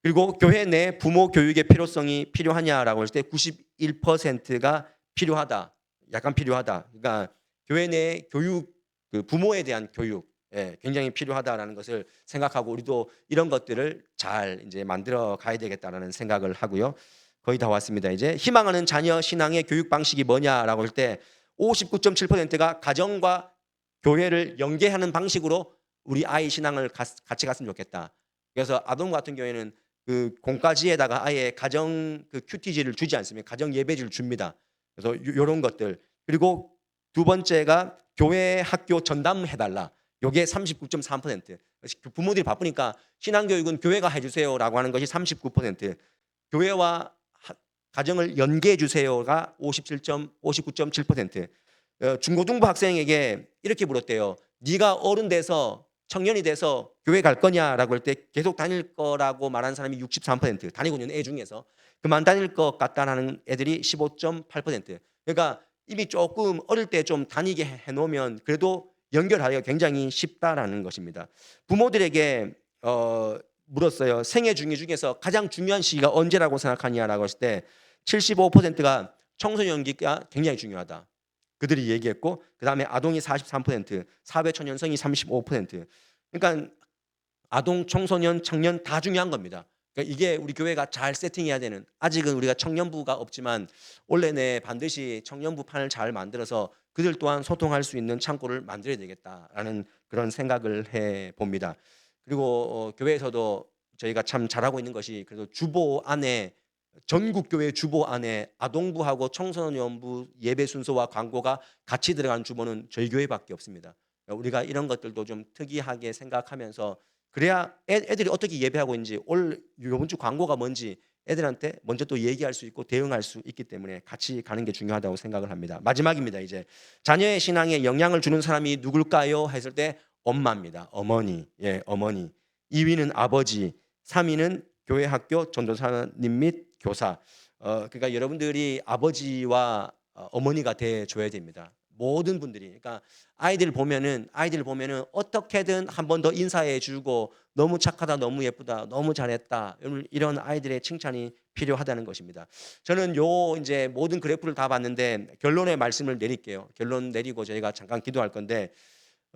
그리고 교회 내 부모 교육의 필요성이 필요하냐라고 할 때 91%가 필요하다. 약간 필요하다. 그러니까 교회 내 교육, 그 부모에 대한 교육 굉장히 필요하다라는 것을 생각하고 우리도 이런 것들을 잘 이제 만들어 가야 되겠다라는 생각을 하고요. 거의 다 왔습니다. 이제 희망하는 자녀 신앙의 교육 방식이 뭐냐라고 할 때 59.7%가 가정과 교회를 연계하는 방식으로 우리 아이 신앙을 같이 갔으면 좋겠다. 그래서 아동 같은 경우에는 그 공과지에다가 아예 가정 그 큐티지를 주지 않습니다. 가정 예배지를 줍니다. 그래서 이런 것들. 그리고 두 번째가 교회 학교 전담해달라. 요게 39.3%. 부모들이 바쁘니까 신앙교육은 교회가 해주세요라고 하는 것이 39%. 교회와 가정을 연계해 주세요가 59.7%. 중고등부 학생에게 이렇게 물었대요. 네가 어른 돼서 청년이 돼서 교회 갈 거냐라고 할 때 계속 다닐 거라고 말하는 사람이 63%. 다니고 있는 애 중에서 그만 다닐 것 같다는 애들이 15.8%. 그러니까 이미 조금 어릴 때 좀 다니게 해놓으면 그래도 연결하기가 굉장히 쉽다라는 것입니다. 부모들에게 물었어요. 생애 중에서 가장 중요한 시기가 언제라고 생각하냐라고 했을 때 75%가 청소년기가 굉장히 중요하다. 그들이 얘기했고 그다음에 아동이 43%, 사회초년생이 35%. 그러니까 아동, 청소년, 청년 다 중요한 겁니다. 그러니까 이게 우리 교회가 잘 세팅해야 되는, 아직은 우리가 청년부가 없지만 올해 내 반드시 청년부 판을 잘 만들어서 그들 또한 소통할 수 있는 창구를 만들어야 되겠다라는 그런 생각을 해봅니다. 그리고 교회에서도 저희가 참 잘하고 있는 것이 그래도 주보 안에, 전국 교회 주보 안에 아동부하고 청소년부 예배 순서와 광고가 같이 들어간 주보는 저희 교회밖에 없습니다. 우리가 이런 것들도 좀 특이하게 생각하면서 그래야 애들이 어떻게 예배하고 있는지, 이번 주 광고가 뭔지 애들한테 먼저 또 얘기할 수 있고 대응할 수 있기 때문에 같이 가는 게 중요하다고 생각을 합니다. 마지막입니다. 이제 자녀의 신앙에 영향을 주는 사람이 누굴까요? 했을 때 엄마입니다. 어머니. 예, 어머니. 2위는 아버지, 3위는 교회 학교 전도사님 및 교사. 그러니까 여러분들이 아버지와 어머니가 돼 줘야 됩니다. 모든 분들이. 그러니까 아이들 보면은 어떻게든 한 번 더 인사해 주고 너무 착하다, 너무 예쁘다, 너무 잘했다, 이런 아이들의 칭찬이 필요하다는 것입니다. 저는 이제 모든 그래프를 다 봤는데 결론의 말씀을 내릴게요. 결론 내리고 저희가 잠깐 기도할 건데,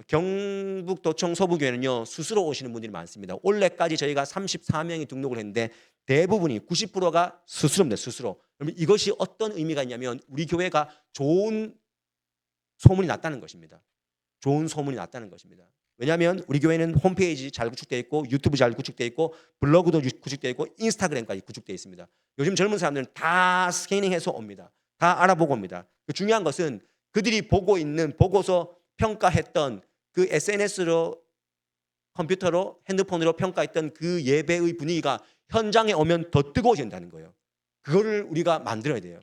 경북도청 서부교회는요 스스로 오시는 분들이 많습니다. 올해까지 저희가 34명이 등록을 했는데 대부분이 90%가 스스로입니다. 스스로. 그러면 이것이 어떤 의미가 있냐면 우리 교회가 좋은 소문이 났다는 것입니다. 좋은 소문이 났다는 것입니다. 왜냐하면 우리 교회는 홈페이지 잘 구축되어 있고 유튜브 잘 구축되어 있고 블로그도 구축되어 있고 인스타그램까지 구축되어 있습니다. 요즘 젊은 사람들은 다 스캐닝해서 옵니다. 다 알아보고 옵니다. 중요한 것은 그들이 보고 있는, 보고서 평가했던 그 SNS로, 컴퓨터로, 핸드폰으로 평가했던 그 예배의 분위기가 현장에 오면 더 뜨거워진다는 거예요. 그거를 우리가 만들어야 돼요.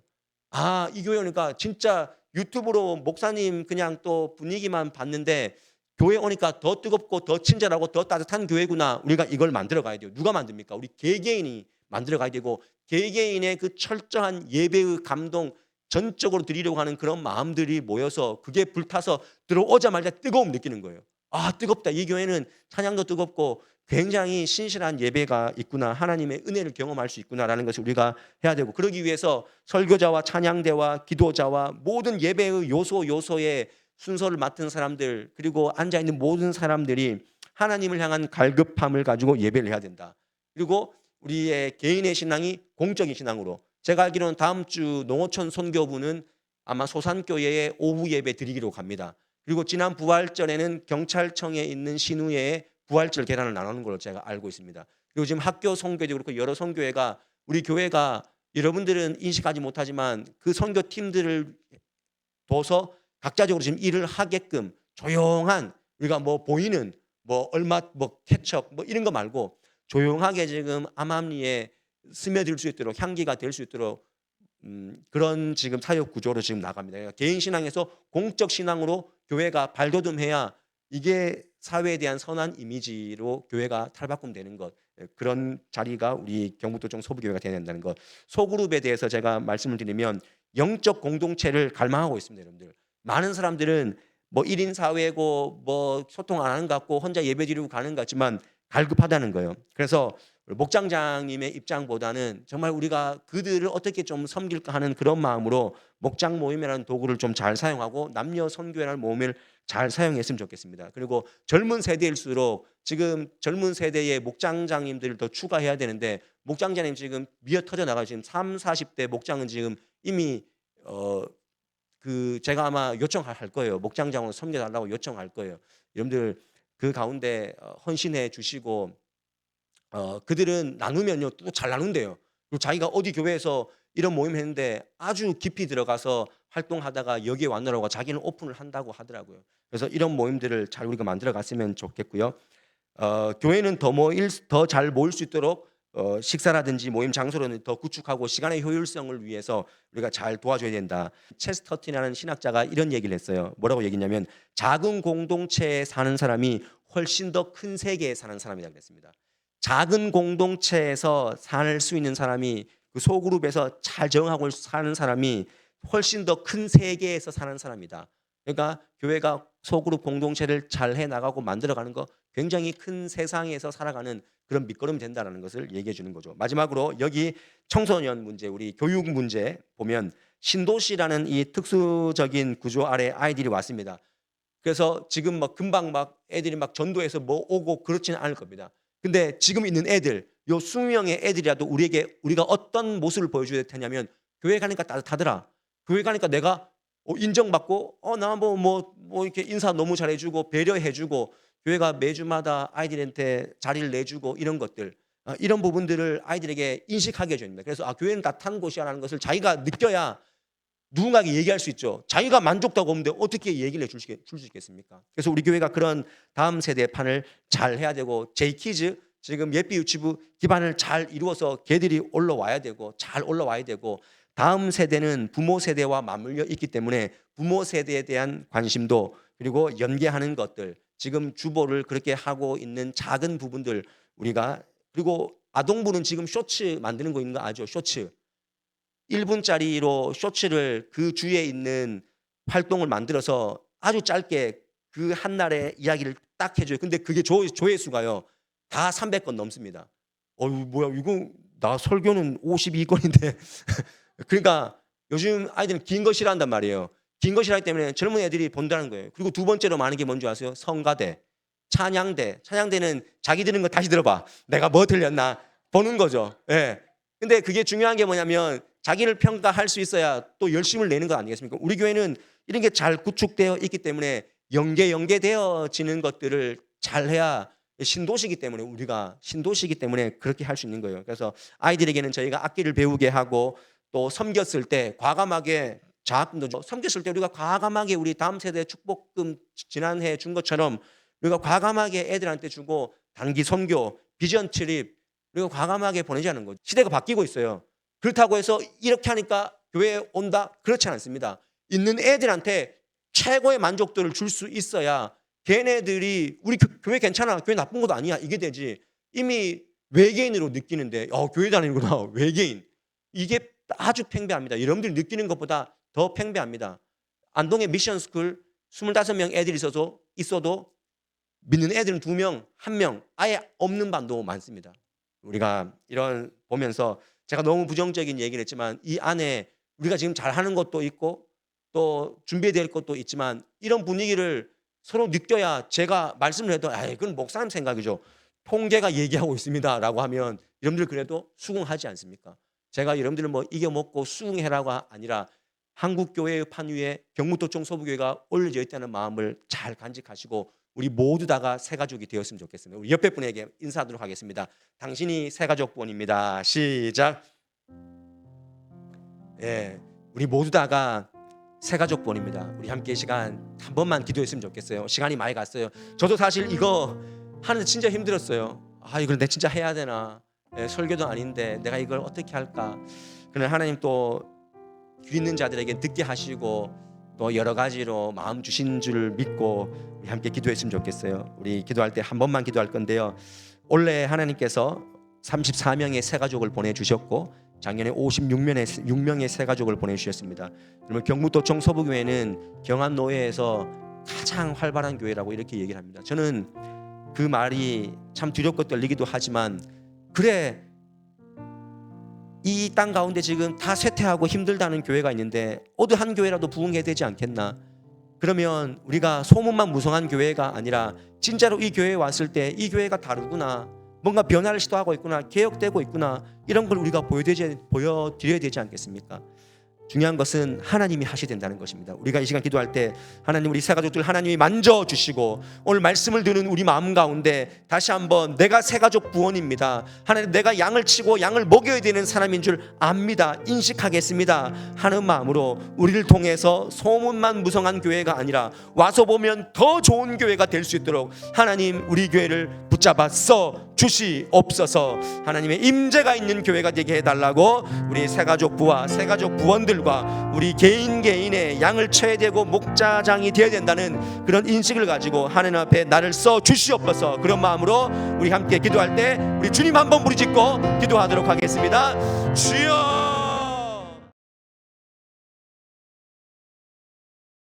아, 이 교회니까 진짜 유튜브로 목사님 그냥 또 분위기만 봤는데 교회 오니까 더 뜨겁고 더 친절하고 더 따뜻한 교회구나. 우리가 이걸 만들어 가야 돼요. 누가 만듭니까? 우리 개개인이 만들어 가야 되고, 개개인의 그 철저한 예배의 감동, 전적으로 드리려고 하는 그런 마음들이 모여서 그게 불타서 들어오자마자 뜨거움 느끼는 거예요. 아, 뜨겁다. 이 교회는 찬양도 뜨겁고 굉장히 신실한 예배가 있구나, 하나님의 은혜를 경험할 수 있구나라는 것을 우리가 해야 되고, 그러기 위해서 설교자와 찬양대와 기도자와 모든 예배의 요소의 순서를 맡은 사람들, 그리고 앉아있는 모든 사람들이 하나님을 향한 갈급함을 가지고 예배를 해야 된다. 그리고 우리의 개인의 신앙이 공적인 신앙으로, 제가 알기로는 다음 주 농어촌 선교부는 아마 소산교회에 오후 예배 드리기로 갑니다. 그리고 지난 부활절에는 경찰청에 있는 신우회에 부활절 계란을 나누는 걸로 제가 알고 있습니다. 그리고 지금 학교 선교도 그렇고 여러 선교회가, 우리 교회가 여러분들은 인식하지 못하지만 그 선교팀들을 둬서 각자적으로 지금 일을 하게끔 조용한, 우리가 뭐 보이는 뭐 얼마 뭐 케첩 뭐 이런 거 말고 조용하게 지금 암암리에 스며들 수 있도록, 향기가 될 수 있도록 그런 지금 사역 구조로 지금 나갑니다. 그러니까 개인 신앙에서 공적 신앙으로 교회가 발돋움해야 이게 사회에 대한 선한 이미지로 교회가 탈바꿈되는 것, 그런 자리가 우리 경북도청 서부교회가 되어야 된다는 것. 소그룹에 대해서 제가 말씀을 드리면 영적 공동체를 갈망하고 있습니다. 여러분들, 많은 사람들은 뭐 1인 사회고 뭐 소통 안 하는 것 같고 혼자 예배 드리고 가는 것 같지만 갈급하다는 거예요. 그래서 목장장님의 입장보다는 정말 우리가 그들을 어떻게 좀 섬길까 하는 그런 마음으로 목장 모임이라는 도구를 좀 잘 사용하고 남녀 선교회라는 모임을 잘 사용했으면 좋겠습니다. 그리고 젊은 세대일수록 지금 젊은 세대의 목장장님들을 더 추가해야 되는데, 목장장님 지금 미어 터져 나가요. 지금 30, 40대 목장은 지금 이미 제가 아마 요청할 거예요. 목장장으로 섬겨달라고 요청할 거예요. 여러분들 그 가운데 헌신해 주시고, 그들은 나누면요 또 잘 나눈대요. 그리고 자기가 어디 교회에서 이런 모임 했는데 아주 깊이 들어가서 활동하다가 여기에 왔느라고 자기는 오픈을 한다고 하더라고요. 그래서 이런 모임들을 잘 우리가 만들어 갔으면 좋겠고요. 교회는 더 잘 모일 수 있도록 식사라든지 모임 장소를 더 구축하고 시간의 효율성을 위해서 우리가 잘 도와줘야 된다. 체스터틴이라는 신학자가 이런 얘기를 했어요. 뭐라고 얘기했냐면 작은 공동체에 사는 사람이 훨씬 더 큰 세계에 사는 사람이라고 그랬습니다. 작은 공동체에서 살 수 있는 사람이, 그 소그룹에서 잘 적응하고 사는 사람이 훨씬 더 큰 세계에서 사는 사람이다. 그러니까 교회가 소그룹 공동체를 잘 해나가고 만들어가는 거 굉장히 큰 세상에서 살아가는 그런 밑거름이 된다는 것을 얘기해 주는 거죠. 마지막으로 여기 청소년 문제, 우리 교육 문제 보면 신도시라는 이 특수적인 구조 아래 아이들이 왔습니다. 그래서 지금 막 금방 막 애들이 막 전도해서 뭐 오고 그렇지는 않을 겁니다. 근데 지금 있는 애들, 요 20명의 애들이라도 우리가 어떤 모습을 보여줘야 되냐면 교회 가니까 따뜻하더라. 교회 가니까 내가 인정받고 나 뭐 이렇게 인사 너무 잘해주고 배려해주고 교회가 매주마다 아이들한테 자리를 내주고 이런 것들 이런 부분들을 아이들에게 인식하게 해줍니다. 그래서 교회는 따뜻한 곳이라는 것을 자기가 느껴야 누군가에게 얘기할 수 있죠. 자기가 만족도가 없는데 어떻게 얘기를 해줄 수 있겠습니까? 그래서 우리 교회가 그런 다음 세대 판을 잘 해야 되고 J키즈 지금 예비 유치부 기반을 잘 이루어서 걔들이 올라와야 되고 잘 올라와야 되고 다음 세대는 부모 세대와 맞물려 있기 때문에 부모 세대에 대한 관심도 그리고 연계하는 것들 지금 주보를 그렇게 하고 있는 작은 부분들 우리가 그리고 아동부는 지금 쇼츠 만드는 거 있는 거 아죠? 쇼츠 1분짜리로 쇼츠를 그 주위에 있는 활동을 만들어서 아주 짧게 그 한 날의 이야기를 딱 해줘요. 근데 그게 조회수가요 다 300건 넘습니다. 뭐야 이거 나 설교는 52건인데 그러니까 요즘 아이들은 긴 거 싫어한단 말이에요. 긴 거 싫어하기 때문에 젊은 애들이 본다는 거예요. 그리고 두 번째로 많은 게 뭔지 아세요? 성가대, 찬양대. 찬양대는 자기 들은 거 다시 들어봐. 내가 뭐 들렸나 보는 거죠. 예. 근데 그게 중요한 게 뭐냐면 자기를 평가할 수 있어야 또 열심을 내는 거 아니겠습니까? 우리 교회는 이런 게 잘 구축되어 있기 때문에 연계되어지는 것들을 잘 해야 신도시기 때문에 우리가 신도시기 때문에 그렇게 할 수 있는 거예요. 그래서 아이들에게는 저희가 악기를 배우게 하고 또 섬겼을 때 과감하게 장학금도 줘. 섬겼을 때 우리가 과감하게 우리 다음 세대 축복금 지난해 준 것처럼 우리가 과감하게 애들한테 주고 단기 선교, 비전 트립 우리가 과감하게 보내자는 거죠. 시대가 바뀌고 있어요. 그렇다고 해서 이렇게 하니까 교회에 온다? 그렇지 않습니다. 있는 애들한테 최고의 만족도를 줄 수 있어야 걔네들이 우리 교회 괜찮아, 교회 나쁜 것도 아니야 이게 되지. 이미 외계인으로 느끼는데 교회 다니는구나 외계인. 이게 아주 팽배합니다. 여러분들이 느끼는 것보다 더 팽배합니다. 안동에 미션스쿨 25명 애들이 있어도 믿는 애들은 2명, 1명 아예 없는 반도 많습니다. 우리가 이런 보면서 제가 너무 부정적인 얘기를 했지만 이 안에 우리가 지금 잘하는 것도 있고 또 준비해야 될 것도 있지만 이런 분위기를 서로 느껴야 제가 말씀을 해도 그건 목사님 생각이죠. 통계가 얘기하고 있습니다 라고 하면 여러분들 그래도 수긍하지 않습니까? 제가 여러분들을 뭐 이겨먹고 수긍해라고 아니라 한국교회의 판 위에 경북도청 소부교회가 올려져 있다는 마음을 잘 간직하시고 우리 모두 다가 새가족이 되었으면 좋겠습니다. 우리 옆에 분에게 인사하도록 하겠습니다. 당신이 새가족본입니다. 시작. 우리 모두 다가 새가족본입니다. 우리 함께 이 시간 한 번만 기도했으면 좋겠어요. 시간이 많이 갔어요. 저도 사실 이거 하는데 진짜 힘들었어요. 이걸 내가 진짜 해야 되나? 설교도 아닌데 내가 이걸 어떻게 할까? 그러나 하나님 또 귀 있는 자들에게 듣게 하시고 또 여러 가지로 마음 주신 줄 믿고 우리 함께 기도했으면 좋겠어요. 우리 기도할 때 한 번만 기도할 건데요. 올해 하나님께서 34명의 새가족을 보내주셨고 작년에 56명의 새가족을 보내주셨습니다. 그러면 경북도청 서부교회는 경안노예에서 가장 활발한 교회라고 이렇게 얘기를 합니다. 저는 그 말이 참 두렵고 떨리기도 하지만 그래 이 땅 가운데 지금 다 쇠퇴하고 힘들다는 교회가 있는데 어느 한 교회라도 부흥해야 되지 않겠나? 그러면 우리가 소문만 무성한 교회가 아니라 진짜로 이 교회에 왔을 때 이 교회가 다르구나, 뭔가 변화를 시도하고 있구나, 개혁되고 있구나, 이런 걸 우리가 보여드려야 되지 않겠습니까? 중요한 것은 하나님이 하셔야 된다는 것입니다. 우리가 이 시간 기도할 때 하나님 우리 새가족들 하나님이 만져주시고 오늘 말씀을 듣는 우리 마음 가운데 다시 한번 내가 새가족 부원입니다, 하나님 내가 양을 치고 양을 먹여야 되는 사람인 줄 압니다, 인식하겠습니다 하는 마음으로 우리를 통해서 소문만 무성한 교회가 아니라 와서 보면 더 좋은 교회가 될 수 있도록 하나님 우리 교회를 붙잡아 써 주시옵소서. 하나님의 임재가 있는 교회가 되게 해달라고 우리 새가족 부와 새가족 부원들과 우리 개인의 양을 쳐야 되고 목자장이 되어야 된다는 그런 인식을 가지고 하나님 앞에 나를 써 주시옵소서. 그런 마음으로 우리 함께 기도할 때 우리 주님 한번 부르짖고 기도하도록 하겠습니다. 주여